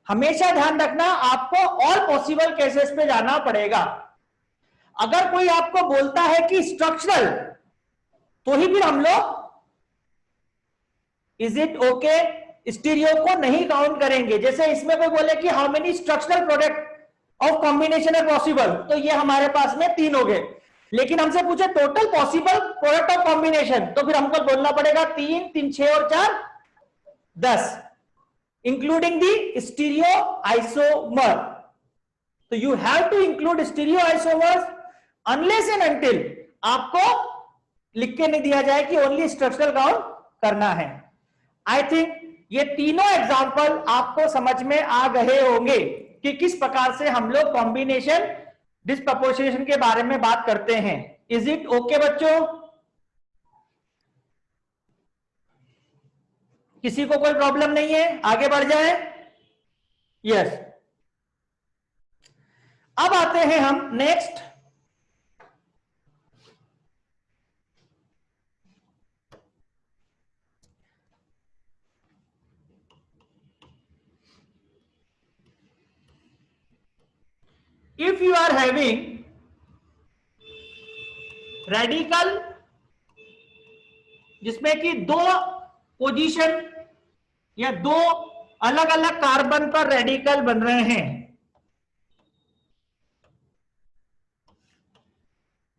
हमेशा ध्यान रखना आपको ऑल पॉसिबल केसेस पे जाना पड़ेगा। अगर कोई आपको बोलता है कि स्ट्रक्चरल, तो ही फिर हम लोग इज इट ओके स्टीरियो को नहीं काउंट करेंगे। जैसे इसमें कोई बोले कि how many structural product of combination are possible, तो ये हमारे पास में 3 हो गए। लेकिन हमसे पूछे total possible product of combination, तो फिर हमको बोलना पड़ेगा 3, 3, 6 और 4, 10, इंक्लूडिंग दी स्टीरियो आइसोमर। तो you have to include stereo isomers unless and until आपको लिख के नहीं दिया जाए कि ओनली स्ट्रक्चरल काउंट करना है। आई थिंक ये तीनों एग्जांपल आपको समझ में आ गए होंगे कि किस प्रकार से हम लोग कॉम्बिनेशन डिस्प्रपोर्शनेशन के बारे में बात करते हैं। इज इट ओके बच्चों? किसी को कोई प्रॉब्लम नहीं है? आगे बढ़ जाए। यस, अब आते हैं हम next, if you are having radical जिसमें कि 2 पोजीशन या 2 अलग अलग कार्बन पर रेडिकल बन रहे हैं,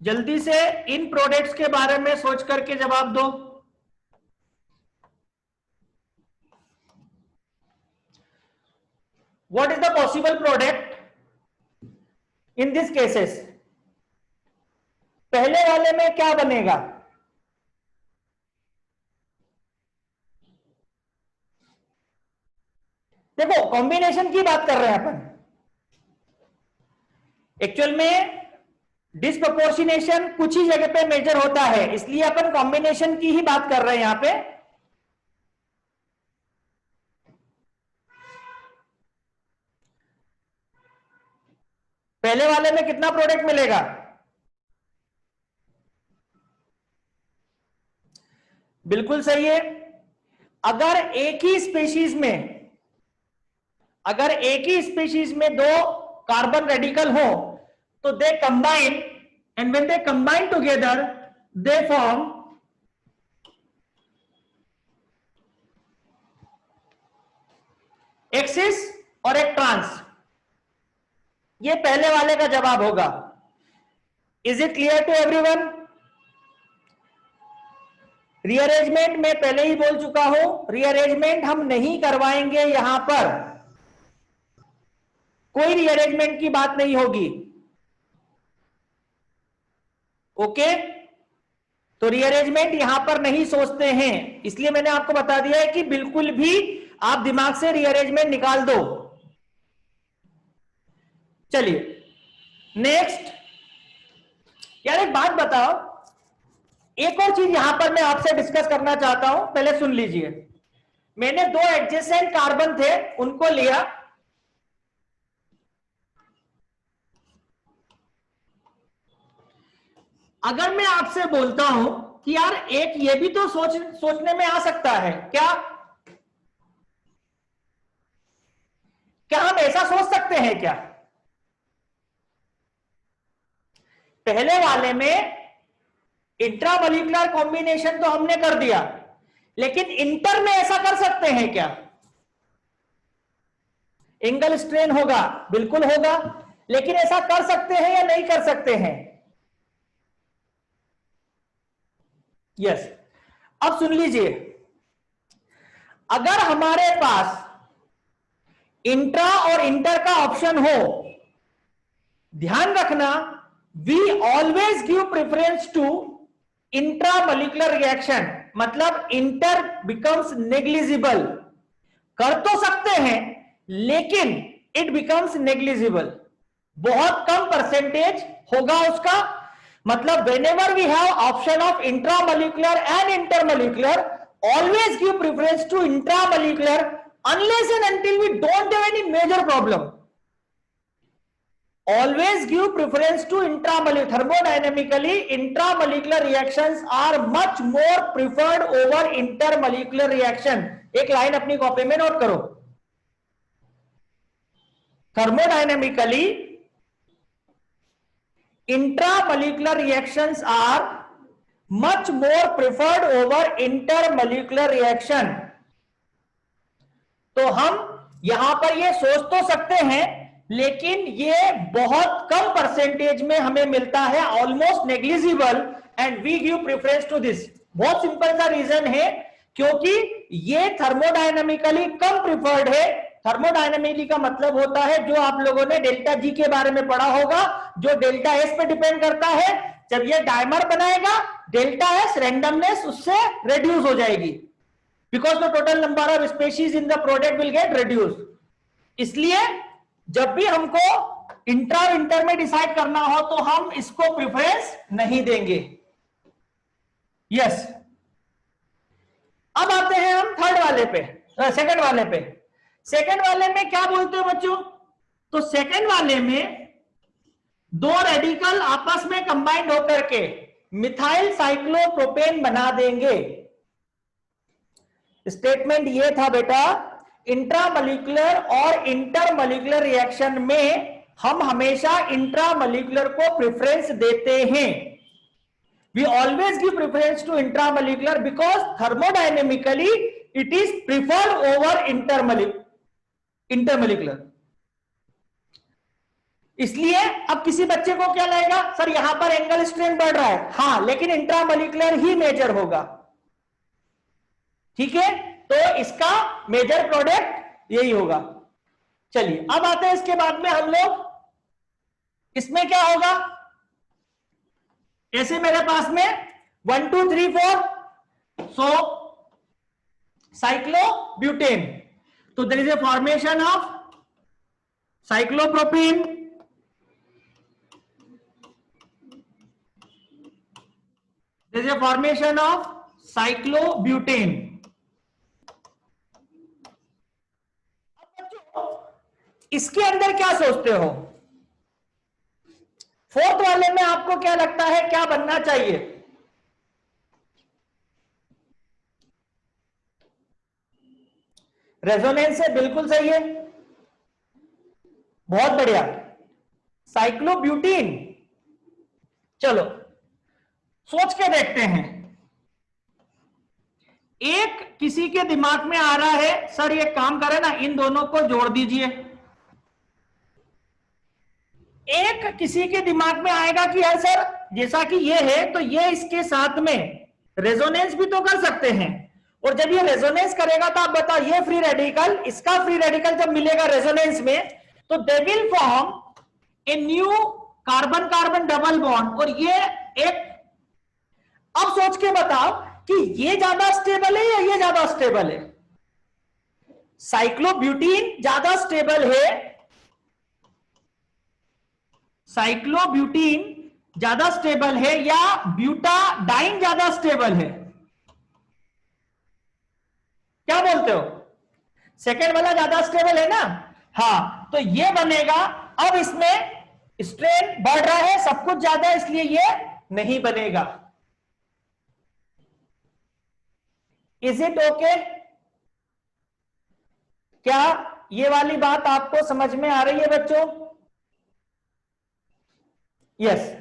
जल्दी से इन प्रोडक्ट्स के बारे में सोच करके जवाब दो। What is the possible product in this cases? पहले वाले में क्या बनेगा? देखो कॉम्बिनेशन की बात कर रहे हैं अपन, एक्चुअल में डिस्प्रपोर्शनेशन कुछ ही जगह पे मेजर होता है, इसलिए अपन कॉम्बिनेशन की ही बात कर रहे हैं यहां पे। पहले वाले में कितना प्रोडक्ट मिलेगा? बिल्कुल सही है। अगर एक ही स्पीशीज में 2 कार्बन रेडिकल हो तो they combine, and when they combine together they form एक सिस और एक ट्रांस। ये पहले वाले का जवाब होगा। Is it clear to everyone? Rearrangement में पहले ही बोल चुका हूं, रीअरेंजमेंट हम नहीं करवाएंगे, यहां पर कोई रीअरेंजमेंट की बात नहीं होगी। ओके, तो रीअरेंजमेंट यहां पर नहीं सोचते हैं, इसलिए मैंने आपको बता दिया है कि बिल्कुल भी आप दिमाग से रीअरेंजमेंट निकाल दो। चलिए नेक्स्ट। यार एक बात बताओ, एक और चीज यहां पर मैं आपसे डिस्कस करना चाहता हूं, पहले सुन लीजिए। मैंने दो एडजेसेंट कार्बन थे उनको लिया, अगर मैं आपसे बोलता हूं कि यार एक ये भी तो सोचने में आ सकता है, क्या क्या हम ऐसा सोच सकते हैं क्या? पहले वाले में इंट्रामोलिकुलर कॉम्बिनेशन तो हमने कर दिया, लेकिन इंटर में ऐसा कर सकते हैं क्या? एंगल स्ट्रेन होगा, बिल्कुल होगा, लेकिन ऐसा कर सकते हैं या नहीं कर सकते हैं? यस। अब सुन लीजिए, अगर हमारे पास इंट्रा और इंटर का ऑप्शन हो, ध्यान रखना, we always give preference to intramolecular reaction, मतलब इंटर बिकम्स नेग्लिजिबल। कर तो सकते हैं लेकिन इट बिकम्स नेग्लिजिबल, बहुत कम परसेंटेज होगा उसका। मतलब whenever we have option of intramolecular and intermolecular, always give preference to intramolecular unless and until we don't have any major problem. Always give preference to intramolecular. Thermodynamically, intramolecular reactions are much more preferred over intermolecular reaction. एक line अपनी copy में note करो। Thermodynamically, intramolecular reactions are much more preferred over intermolecular reaction. तो हम यहां पर ये सोच तो सकते हैं, लेकिन ये बहुत कम परसेंटेज में हमें मिलता है, almost negligible, and we give preference to this. बहुत सिंपल सा रीजन है, क्योंकि ये थर्मोडायनामिकली कम प्रिफर्ड है। थर्मोडायनामिकली का मतलब होता है, जो आप लोगों ने डेल्टा जी के बारे में पढ़ा होगा, जो डेल्टा एस पे डिपेंड करता है। जब ये डायमर बनाएगा, डेल्टा एस रेंडमनेस उससे रेड्यूस हो जाएगी, because the total number of species in the product will get reduce. इसलिए जब भी हमको इंट्रा और इंटर में डिसाइड करना हो तो हम इसको प्रेफरेंस नहीं देंगे। यस। अब आते हैं हम थर्ड वाले पे, सेकंड वाले पे। सेकंड वाले में क्या बोलते हो बच्चों? तो सेकंड वाले में दो रेडिकल आपस में कंबाइंड होकर के मिथाइल साइक्लोप्रोपेन बना देंगे। स्टेटमेंट ये था बेटा, इंट्रामोलिकुलर और इंटरमोलिकुलर रिएक्शन में हम हमेशा इंट्रामोलिकुलर को प्रेफरेंस देते हैं। We always give preference to intramolecular because thermodynamically it is preferred over intermolecular. इसलिए अब किसी बच्चे को क्या लगेगा, सर यहां पर एंगल स्ट्रेन बढ़ रहा है, हाँ, लेकिन इंट्रामोलिकुलर ही मेजर होगा। ठीक है, तो इसका मेजर प्रोडक्ट यही होगा। चलिए अब आते हैं इसके बाद में हम लोग, इसमें क्या होगा? ऐसे मेरे पास में 1 2 3 4, सो साइक्लोब्यूटेन, तो there is a formation of cyclopropene, there is a formation of cyclobutane. इसके अंदर क्या सोचते हो? फोर्थ वाले में आपको क्या लगता है क्या बनना चाहिए? रेजोनेंस से बिल्कुल सही है, बहुत बढ़िया। साइक्लोब्यूटीन, चलो सोच के देखते हैं। एक किसी के दिमाग में आ रहा है सर ये काम करे ना, इन दोनों को जोड़ दीजिए। एक किसी के दिमाग में आएगा कि यार सर जैसा कि ये है तो ये इसके साथ में रेजोनेंस भी तो कर सकते हैं, और जब ये रेजोनेंस करेगा तो आप बताओ ये फ्री रेडिकल इसका फ्री रेडिकल जब मिलेगा रेजोनेंस में तो they will form a new carbon carbon double bond, और ये एक, अब सोच के बताओ कि ये ज्यादा स्टेबल है या ये ज्यादा स्टेबल है? साइक्लोब्यूटीन ज्यादा स्टेबल है, साइक्लोब्यूटीन ज्यादा स्टेबल है या ब्यूटाडाइन ज्यादा स्टेबल है? क्या बोलते हो? सेकेंड वाला ज्यादा स्टेबल है ना? हाँ, तो ये बनेगा। अब इसमें स्ट्रेन बढ़ रहा है, सब कुछ ज्यादा, इसलिए ये नहीं बनेगा। Is it okay? क्या ये वाली बात आपको समझ में आ रही है बच्चों? यस।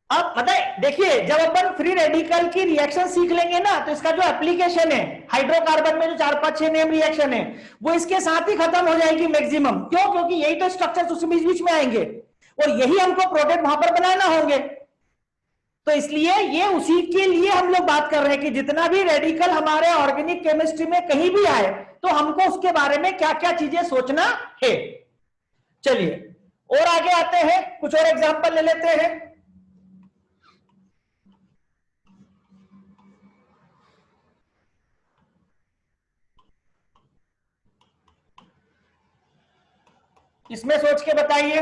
अब मतलब देखिए, जब अपन फ्री रेडिकल की रिएक्शन सीख लेंगे ना तो इसका जो एप्लीकेशन है हाइड्रोकार्बन में जो 4-5-6 नेम रिएक्शन है वो इसके साथ ही खत्म हो जाएगी मैक्सिमम। क्यों? क्योंकि यही तो स्ट्रक्चर्स उसी बीच बीच में आएंगे और यही हमको प्रोडक्ट वहां पर बनाना होंगे। तो इसलिए ये उसी के लिए हम लोग बात कर रहे हैं कि जितना भी रेडिकल हमारे ऑर्गेनिक केमिस्ट्री में कहीं भी आए तो हमको उसके बारे में क्या क्या चीजें सोचना है। चलिए और आगे आते हैं, कुछ और एग्जांपल ले लेते हैं। इसमें सोच के बताइए।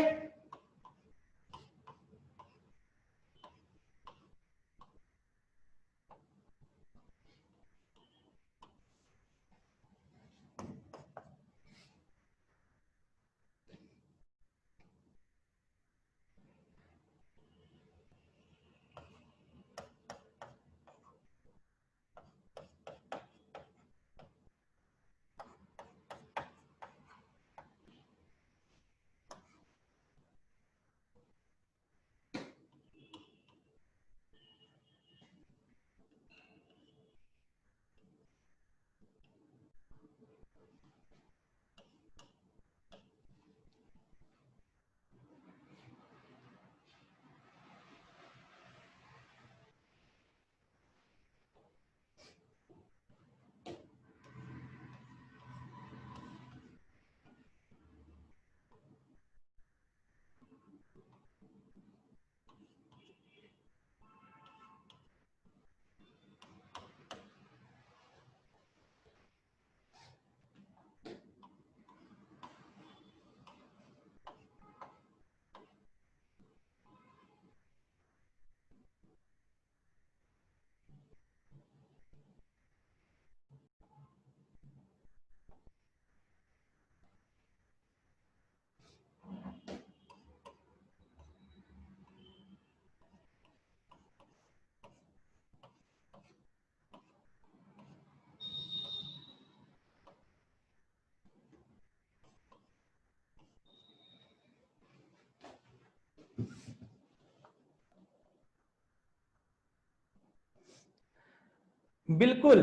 बिल्कुल,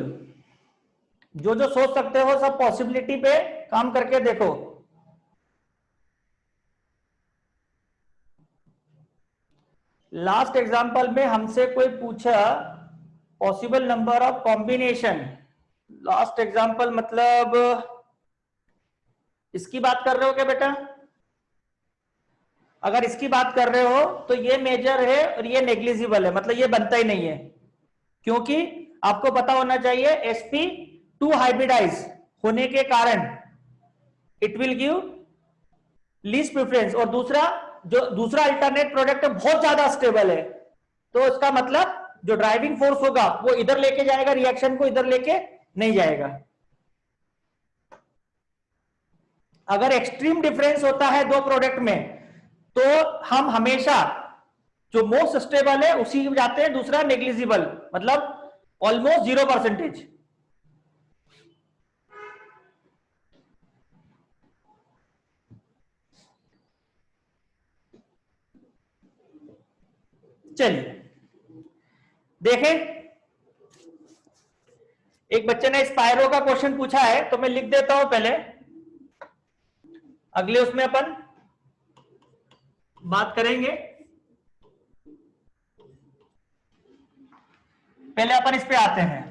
जो जो सोच सकते हो सब पॉसिबिलिटी पे काम करके देखो। लास्ट एग्जांपल में हमसे कोई पूछा possible number of combination. Last example मतलब इसकी बात कर रहे हो क्या बेटा? अगर इसकी बात कर रहे हो तो ये मेजर है और ये नेग्लिजिबल है, मतलब ये बनता ही नहीं है, क्योंकि आपको पता होना चाहिए sp2 हाइब्रिडाइज होने के कारण it will give least preference, और दूसरा जो दूसरा अल्टरनेट प्रोडक्ट है बहुत ज्यादा स्टेबल है, तो इसका मतलब जो ड्राइविंग फोर्स होगा वो इधर लेके जाएगा, रिएक्शन को इधर लेके नहीं जाएगा। अगर एक्सट्रीम डिफरेंस होता है दो प्रोडक्ट में तो हम हमेशा जो मोस्ट स्टेबल है उसी में जाते हैं, दूसरा नेग्लिजिबल मतलब ऑलमोस्ट 0%। चलिए देखें, एक बच्चे ने स्पायरो का क्वेश्चन पूछा है, तो मैं लिख देता हूं पहले, अगले उसमें अपन बात करेंगे। पहले अपन इस पे आते हैं।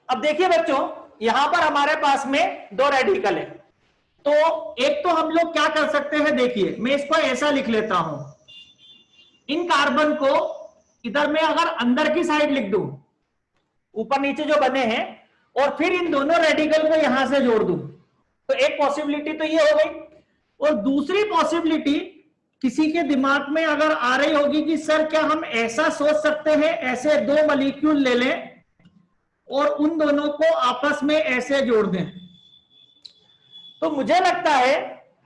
अब देखिए बच्चों, यहां पर हमारे पास में दो रेडिकल है, तो एक तो हम लोग क्या कर सकते हैं, देखिए मैं इसको ऐसा लिख लेता हूं, इन कार्बन को इधर मैं अगर अंदर की साइड लिख दूं, ऊपर नीचे जो बने हैं, और फिर इन दोनों रेडिकल को यहां से जोड़ दूं, तो एक पॉसिबिलिटी तो ये हो गई। और दूसरी पॉसिबिलिटी किसी के दिमाग में अगर आ रही होगी कि सर क्या हम ऐसा सोच सकते हैं, ऐसे दो मॉलिक्यूल ले लें और उन दोनों को आपस में ऐसे जोड़ दें, तो मुझे लगता है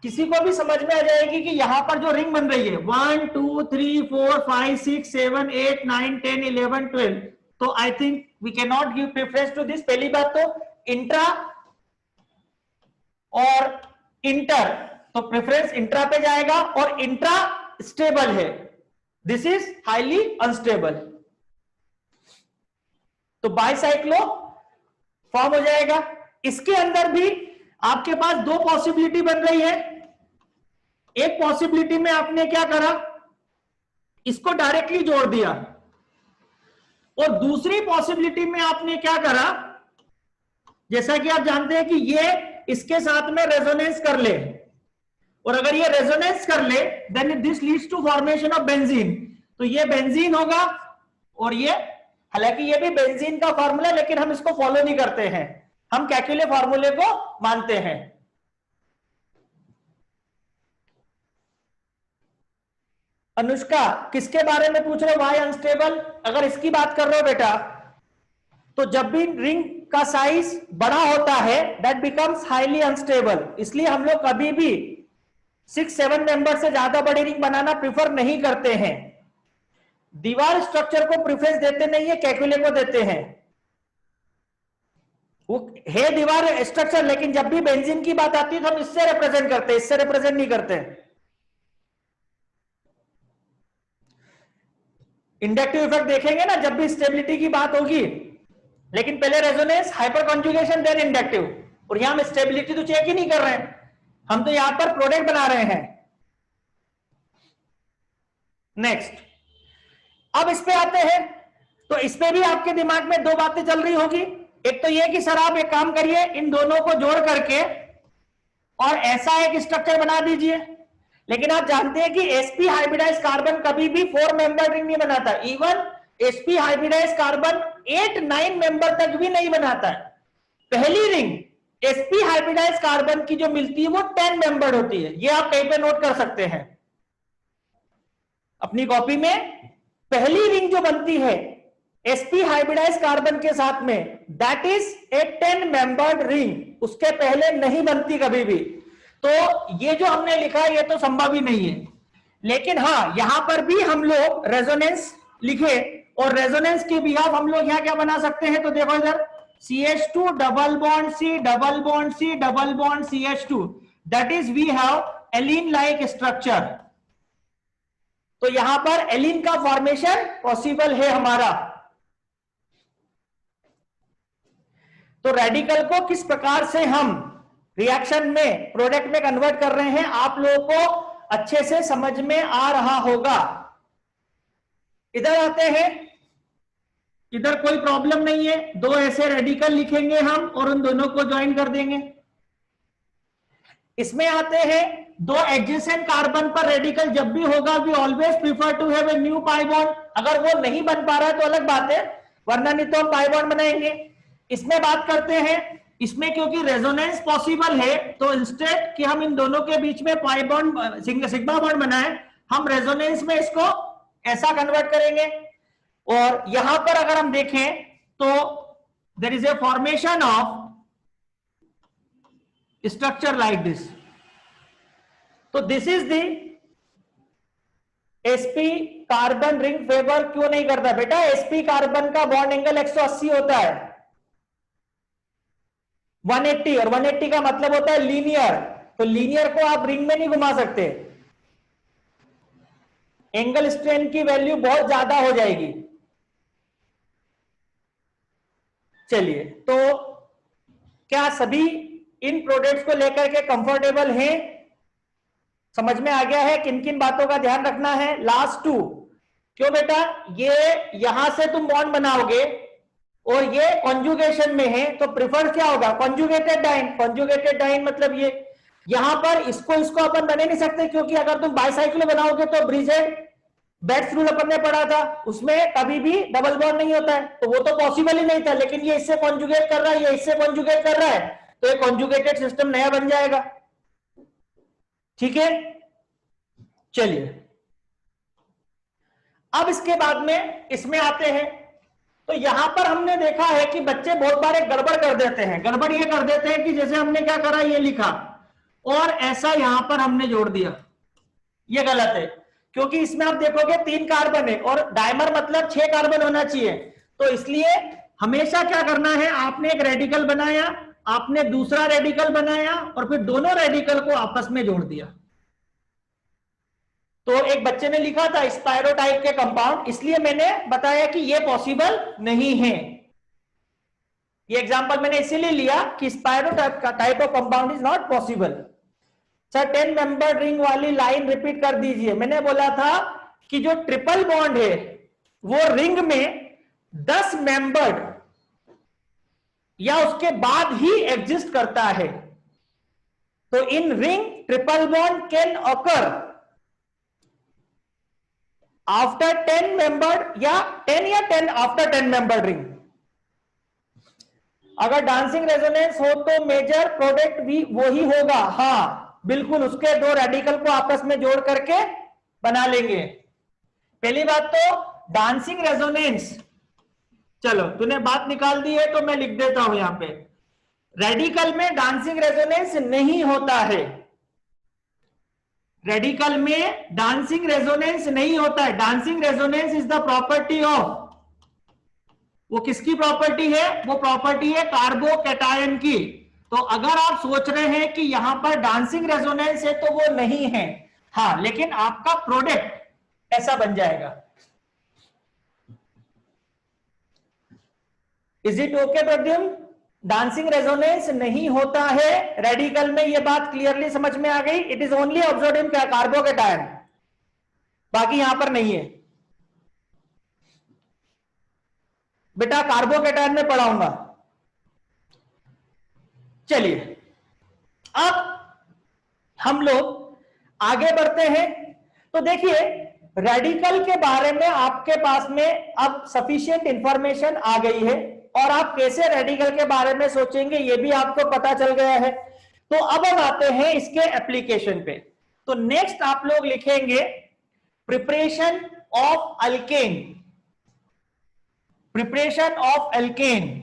किसी को भी समझ में आ जाएगी कि यहां पर जो रिंग बन रही है 1 2 3 4 5 6 7 8 9 10 11 12, तो I think we can not give preference to this. पहली बात तो इंट्रा और इंटर, तो प्रेफरेंस इंट्रा पे जाएगा, और इंट्रा स्टेबल है, दिस इज हाईली अनस्टेबल, तो बाइसाइक्लो फॉर्म हो जाएगा। इसके अंदर भी आपके पास दो पॉसिबिलिटी बन रही है। एक पॉसिबिलिटी में आपने क्या करा, इसको डायरेक्टली जोड़ दिया, और दूसरी पॉसिबिलिटी में आपने क्या करा, जैसा कि आप जानते हैं कि ये इसके साथ में रेजोनेंस कर ले, और अगर ये रेजोनेंस कर ले then this leads to formation of benzene, तो ये बेंजीन होगा, और ये, हालांकि ये भी बेंजीन का फॉर्मूला, लेकिन हम इसको फॉलो नहीं करते हैं, हम कैक्युले फॉर्मूले को मानते हैं। अनुष्का किसके बारे में पूछ रहे हो, वाई अनस्टेबल? अगर इसकी बात कर रहे हो बेटा, तो जब भी रिंग का साइज बड़ा होता है दैट बिकम्स हाईली अनस्टेबल, इसलिए हम लोग कभी भी 6-7 मेंबर से ज्यादा बड़ी रिंग बनाना प्रिफर नहीं करते हैं। दीवार स्ट्रक्चर को प्रेफरेंस देते नहीं है, कैकुले को देते हैं, वो है दीवार स्ट्रक्चर, लेकिन जब भी बेंजीन की बात आती है तो हम इससे रिप्रेजेंट करते हैं, इससे रिप्रेजेंट नहीं करते। इंडक्टिव इफेक्ट देखेंगे ना जब भी स्टेबिलिटी की बात होगी, लेकिन पहले resonance, hyper conjugation, then inductive, और यहां हम स्टेबिलिटी तो चेक ही नहीं कर रहे हैं, हम तो यहां पर प्रोडक्ट बना रहे हैं। नेक्स्ट, अब इस पे आते हैं, तो इस पे भी आपके दिमाग में दो बातें चल रही होगी। एक तो ये कि सर आप एक काम करिए, इन दोनों को जोड़ करके और ऐसा एक स्ट्रक्चर बना दीजिए, लेकिन आप जानते हैं कि sp हाइब्रिडाइज कार्बन कभी भी 4 मेंबर रिंग नहीं बनाता, even sp hybridize carbon 8-9 member तक भी नहीं बनाता है। पहली रिंग sp हाइब्रिडाइज कार्बन की जो मिलती है वो 10 मेंबर होती है, ये आप कहीं पे नोट कर सकते हैं अपनी कॉपी में। पहली रिंग जो बनती है sp हाइब्रिडाइज कार्बन के साथ में, that is a 10 membered ring, उसके पहले नहीं बनती कभी भी। तो ये जो हमने लिखा है ये तो संभव ही नहीं है, लेकिन हाँ यहां पर भी हम लोग रेजोनेंस लिखे, और रेजोनेंस के बिहाफ हम लोग यहां क्या बना सकते हैं, तो देखो इधर CH2 double bond C double bond C double bond CH2, that is we have allene like structure, तो यहां पर एलीन का फॉर्मेशन पॉसिबल है हमारा। तो रेडिकल को किस प्रकार से हम रिएक्शन में प्रोडक्ट में कन्वर्ट कर रहे हैं, आप लोगों को अच्छे से समझ में आ रहा होगा। इधर आते हैं, इधर कोई प्रॉब्लम नहीं है, दो ऐसे रेडिकल लिखेंगे हम और उन दोनों को ज्वाइन कर देंगे। इसमें आते हैं, दो एडजेसेंट कार्बन पर रेडिकल जब भी होगा we always prefer to have a new pi bond, अगर वो नहीं बन पा रहा है तो अलग बात है, वरना नहीं तो हम पाई बॉन्ड बनाएंगे। इसमें बात करते हैं, इसमें क्योंकि रेजोनेंस पॉसिबल है तो इंस्टेड कि हम इन दोनों के बीच में पाई बॉन्ड सिग्मा बॉन्ड बनाए, हम रेजोनेंस में इसको ऐसा कन्वर्ट करेंगे। और यहां पर अगर हम देखें तो there is a formation of structure like this, तो this is the sp carbon ring favour क्यों नहीं करता बेटा, sp कार्बन का बॉन्ड एंगल 180 होता है, 180, और 180 का मतलब होता है लीनियर, तो लीनियर को आप रिंग में नहीं घुमा सकते। एंगल स्ट्रेन की वैल्यू बहुत ज्यादा हो जाएगी। चलिए, तो क्या सभी इन प्रोडक्ट्स को लेकर के कंफर्टेबल हैं? समझ में आ गया है किन किन बातों का ध्यान रखना है? लास्ट टू, क्यों बेटा, ये यहां से तुम बॉन्ड बनाओगे और ये कॉन्जुगेशन में है, तो प्रिफर क्या होगा? Conjugated dine. कॉन्जुगेटेड डाइन मतलब ये, यहां पर इसको इसको अपन बने नहीं सकते, क्योंकि अगर तुम बाइसाइक्ल बनाओगे तो ब्रिजेड बेट्स रूल अपन ने पढ़ा था, उसमें कभी भी डबल बॉन्ड नहीं होता है, तो वो तो पॉसिबल ही नहीं था। लेकिन ये इससे कॉन्जुगेट कर रहा है, ये इससे कॉन्जुगेट कर रहा है, तो एक कॉन्जुगेटेड सिस्टम नया बन जाएगा। ठीक है, चलिए अब इसके बाद में इसमें आते हैं। तो यहां पर हमने देखा है कि बच्चे बहुत बार एक गड़बड़ कर देते हैं। गड़बड़ ये कर देते हैं कि जैसे हमने क्या करा, ये लिखा और ऐसा यहां पर हमने जोड़ दिया, ये गलत है। क्योंकि इसमें आप देखोगे 3 कार्बन है और डायमर मतलब 6 कार्बन होना चाहिए। तो इसलिए हमेशा क्या करना है, आपने एक रेडिकल बनाया, आपने दूसरा रेडिकल बनाया और फिर दोनों रेडिकल को आपस में जोड़ दिया। तो एक बच्चे ने लिखा था स्पायरोटाइप के कंपाउंड, इसलिए मैंने बताया कि ये पॉसिबल नहीं है। ये एग्जांपल मैंने इसीलिए लिया कि स्पायरोटाइप का type of compound is not possible. Sir 10 member ring वाली लाइन रिपीट कर दीजिए। मैंने बोला था कि जो ट्रिपल बॉन्ड है वो रिंग में 10 मेंबर्ड या उसके बाद ही एग्जिस्ट करता है। तो in ring triple bond can occur after 10 membered या 10 आफ्टर 10 मेंबर्ड रिंग। अगर डांसिंग रेजोनेंस हो तो मेजर प्रोडक्ट भी वही होगा। हाँ बिल्कुल, उसके 2 रेडिकल को आपस में जोड़ करके बना लेंगे। पहली बात तो डांसिंग रेजोनेंस, चलो तूने बात निकाल दी है तो मैं लिख देता हूं यहां पे, रेडिकल में डांसिंग रेजोनेंस नहीं होता है। रेडिकल में डांसिंग रेजोनेंस नहीं होता है। Dancing resonance is the property of, वो किसकी प्रॉपर्टी है? वो प्रॉपर्टी है कार्बोकैटायन की। तो अगर आप सोच रहे हैं कि यहां पर डांसिंग रेजोनेंस है तो वो नहीं है, हाँ, लेकिन आपका प्रोडक्ट ऐसा बन जाएगा। Is it okay Pradyumna? Dancing resonance नहीं होता है रेडिकल में, ये बात क्लियरली समझ में आ गई। It is only observed in carbocation, बाकी यहां पर नहीं है। बेटा कार्बोकैटायन में पढ़ाऊंगा। चलिए अब हम लोग आगे बढ़ते हैं। तो देखिए रेडिकल के बारे में आपके पास में अब सफिशिएंट इंफॉर्मेशन आ गई है और आप कैसे रेडिकल के बारे में सोचेंगे ये भी आपको पता चल गया है। तो अब हम आते हैं इसके एप्लीकेशन पे। तो नेक्स्ट आप लोग लिखेंगे preparation of alkane. Preparation of alkane,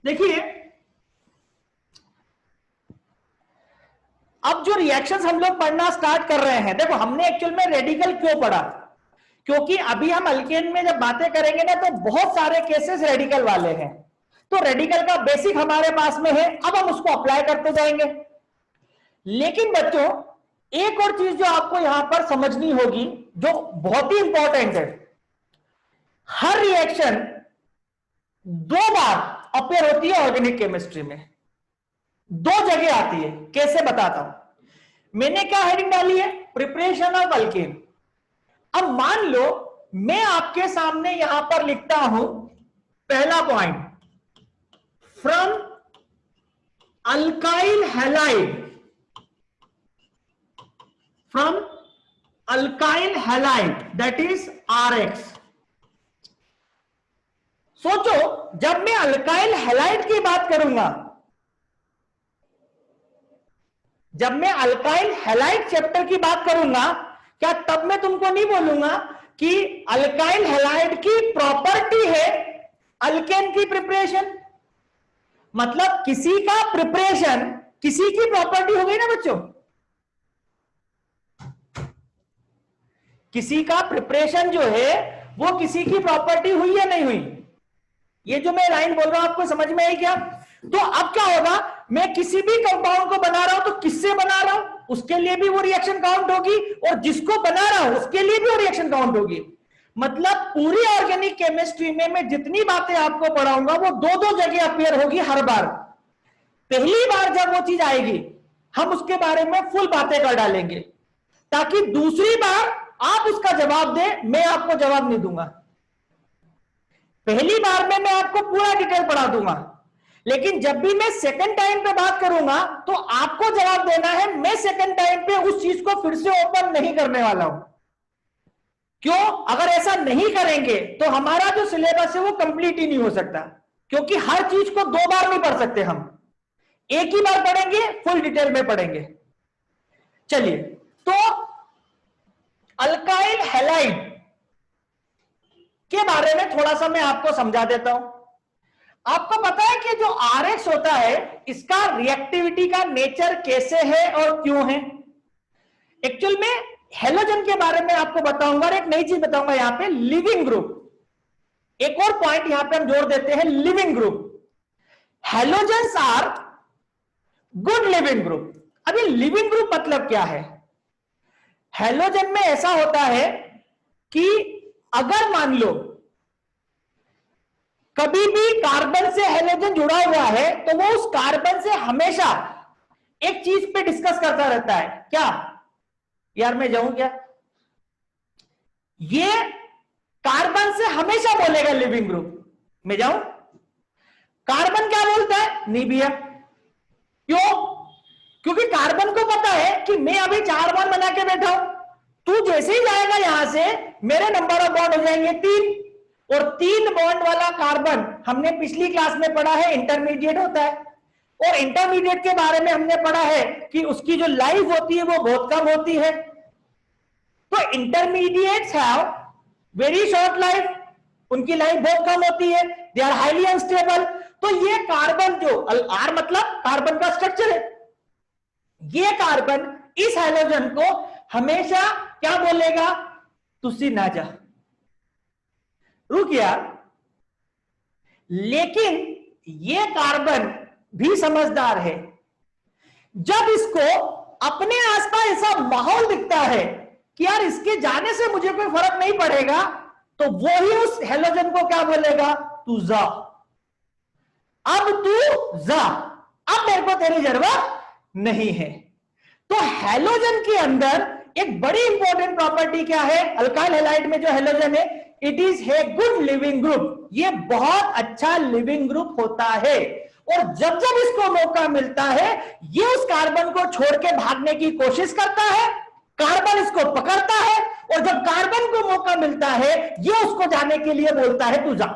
देखिए अब जो रिएक्शंस हम लोग पढ़ना स्टार्ट कर रहे हैं, देखो हमने एक्चुअल में रेडिकल क्यों पढ़ा, क्योंकि अभी हम अल्केन में जब बातें करेंगे ना तो बहुत सारे केसेस रेडिकल वाले हैं। तो रेडिकल का बेसिक हमारे पास में है, अब हम उसको अप्लाई करते जाएंगे। लेकिन बच्चों एक और चीज जो आपको यहां पर समझनी होगी जो बहुत ही इंपॉर्टेंट है, हर रिएक्शन 2 बार अपेयर होती है ऑर्गेनिक केमिस्ट्री में, 2 जगह आती है। कैसे बताता हूं। मैंने क्या हेडिंग डाली है? Preparation of alkane. अब मान लो मैं आपके सामने यहां पर लिखता हूं पहला point, from alkyl halide, from alkyl halide that is RX। सोचो जब मैं अल्काइल हैलाइड की बात करूंगा, जब मैं अल्काइल हैलाइड चैप्टर की बात करूंगा, क्या तब मैं तुमको नहीं बोलूंगा कि अल्काइल हैलाइड की प्रॉपर्टी है अल्केन की प्रिपरेशन? मतलब किसी का प्रिपरेशन किसी की प्रॉपर्टी हो गई ना बच्चों। किसी का प्रिपरेशन जो है वो किसी की प्रॉपर्टी हुई या नहीं हुई? ये जो मैं लाइन बोल रहा हूं आपको समझ में आई क्या? तो अब क्या होगा, मैं किसी भी कंपाउंड को बना रहा हूं तो किससे बना रहा हूं उसके लिए भी वो रिएक्शन काउंट होगी, और जिसको बना रहा हूं उसके लिए भी वो रिएक्शन काउंट होगी। मतलब पूरी ऑर्गेनिक केमिस्ट्री में मैं जितनी बातें आपको पढ़ाऊंगा वो दो दो जगह अपीयर होगी हर बार। पहली बार जब वो चीज आएगी हम उसके बारे में फुल बातें कर डालेंगे, ताकि दूसरी बार आप उसका जवाब दें, मैं आपको जवाब नहीं दूंगा। पहली बार में मैं आपको पूरा डिटेल पढ़ा दूंगा, लेकिन जब भी मैं सेकंड टाइम पे बात करूंगा तो आपको जवाब देना है। मैं सेकंड टाइम पे उस चीज को फिर से ओपन नहीं करने वाला हूं। क्यों? अगर ऐसा नहीं करेंगे तो हमारा जो सिलेबस है वो कंप्लीट ही नहीं हो सकता, क्योंकि हर चीज को दो बार नहीं पढ़ सकते हम, एक ही बार पढ़ेंगे, फुल डिटेल में पढ़ेंगे। चलिए, तो अल्काइल हैलाइड के बारे में थोड़ा सा मैं आपको समझा देता हूं। आपको पता है कि जो RH होता है इसका रिएक्टिविटी का नेचर कैसे है और क्यों है? एक्चुअल में हेलोजन के बारे में आपको बताऊंगा और एक नई चीज बताऊंगा यहां पे, लिविंग ग्रुप। एक और पॉइंट यहां पे हम जोड़ देते हैं, leaving group. Halogens are good leaving group. अभी लिविंग ग्रुप मतलब क्या है? हेलोजन में ऐसा होता है कि अगर मान लो कभी भी कार्बन से हेलोजन जुड़ा हुआ है तो वो उस कार्बन से हमेशा एक चीज पे डिस्कस करता रहता है। क्या यार, मैं जाऊं क्या? ये कार्बन से हमेशा बोलेगा लिविंग ग्रुप, मैं जाऊं। कार्बन क्या बोलता है? नहीं भैया। क्यों? क्योंकि कार्बन को पता है कि मैं अभी 4 बार बना के बैठा हूं, तू जैसे ही जाएगा यहां से मेरे नंबर ऑफ बॉन्ड हो जाएंगे 3, और 3 बॉन्ड वाला कार्बन हमने पिछली क्लास में पढ़ा है इंटरमीडिएट होता है। और इंटरमीडिएट के बारे में हमने पढ़ा है कि उसकी जो लाइफ होती है वो बहुत कम होती है। तो intermediates have very short life, उनकी लाइफ बहुत कम होती है, दे आर हाईली अनस्टेबल। तो ये कार्बन जो आर मतलब कार्बन का स्ट्रक्चर है, ये कार्बन इस हाइड्रोजन को हमेशा क्या बोलेगा? तुसी ना जा, रुक यार। लेकिन ये कार्बन भी समझदार है, जब इसको अपने आसपास ऐसा माहौल दिखता है कि यार इसके जाने से मुझे कोई फर्क नहीं पड़ेगा, तो वो ही उस हेलोजन को क्या बोलेगा? तू जा, अब तू जा, अब मेरे को तेरी जरूरत नहीं है। तो हेलोजन के अंदर एक बड़ी इंपॉर्टेंट प्रॉपर्टी क्या है? अल्काइल हैलाइड में जो हेलोजन है, इट इज है गुड लिविंग ग्रुप। ये बहुत अच्छा लिविंग ग्रुप होता है, और जब जब इसको मौका मिलता है ये उस कार्बन को छोड़ के भागने की कोशिश करता है, कार्बन इसको पकड़ता है, और जब कार्बन को मौका मिलता है ये उसको जाने के लिए बोलता है तू जा।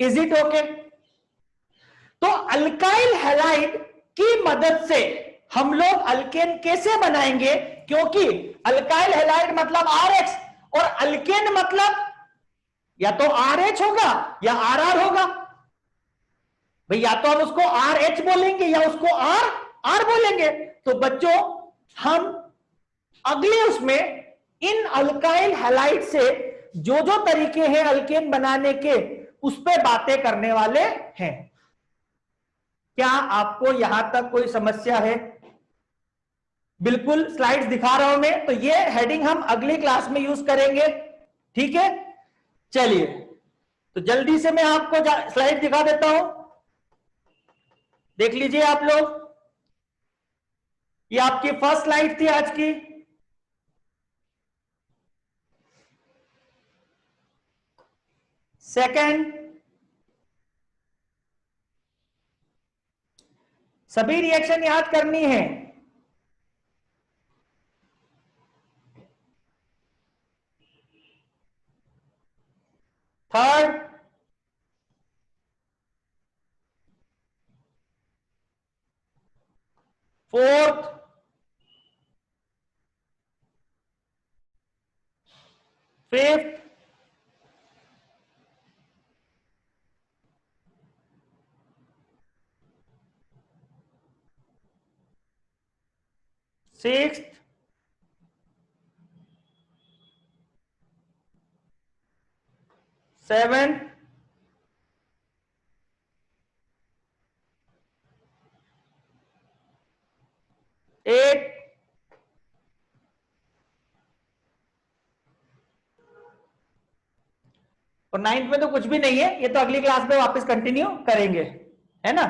Is it okay? तो अल्काइल हैलाइड की मदद से हम लोग अल्केन कैसे बनाएंगे? क्योंकि अल्काइल हैलाइड मतलब RH, और अल्केन मतलब या तो RH होगा या RR होगा। भाई या तो हम उसको RH बोलेंगे या उसको R बोलेंगे। तो बच्चों हम अगले उसमें इन अल्काइल हैलाइड से जो जो तरीके हैं अल्केन बनाने के उस पर बातें करने वाले हैं। क्या आपको यहां तक कोई समस्या है? बिल्कुल स्लाइड्स दिखा रहा हूं मैं, तो ये हेडिंग हम अगली क्लास में यूज करेंगे, ठीक है? चलिए, तो जल्दी से मैं आपको स्लाइड दिखा देता हूं, देख लीजिए आप लोग। ये आपकी फर्स्ट स्लाइड थी आज की। सेकंड, सभी रिएक्शन याद करनी है। थर्ड, फोर्थ, फिफ्थ, सिक्स्थ, 7 8 और 9th में तो कुछ भी नहीं है, ये तो अगली क्लास में वापस कंटिन्यू करेंगे, है ना।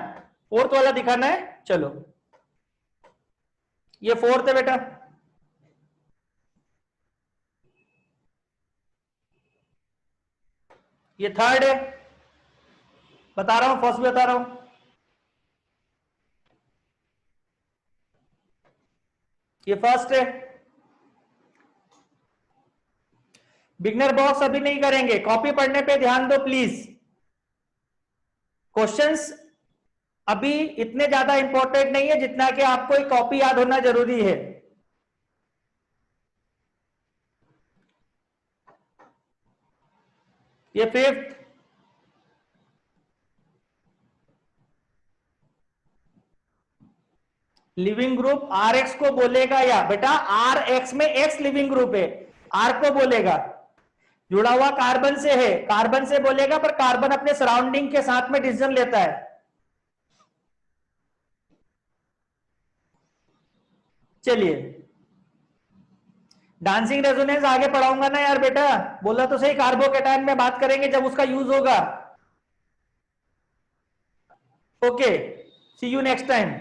4th वाला दिखाना है, चलो ये 4th है बेटा, ये 3rd है, बता रहा हूं, फर्स्ट भी बता रहा हूं, ये फर्स्ट है। बिगनर बॉक्स अभी नहीं करेंगे, कॉपी पढ़ने पे ध्यान दो प्लीज। क्वेश्चंस अभी इतने ज्यादा इंपॉर्टेंट नहीं है जितना कि आपको एक कॉपी याद होना जरूरी है। ये 5th, leaving group are x को बोलेगा, या बेटा आर एक्स में एक्स लिविंग ग्रुप है, आर को बोलेगा, जुड़ा हुआ कार्बन से है, कार्बन से बोलेगा, पर कार्बन अपने सराउंडिंग के साथ में डिसीजन लेता है। चलिए डांसिंग रेजोनेंस आगे पढ़ाऊंगा ना यार बेटा, बोला तो सही, कार्बोकेटायन में बात करेंगे जब उसका यूज होगा। Okay, see you next time.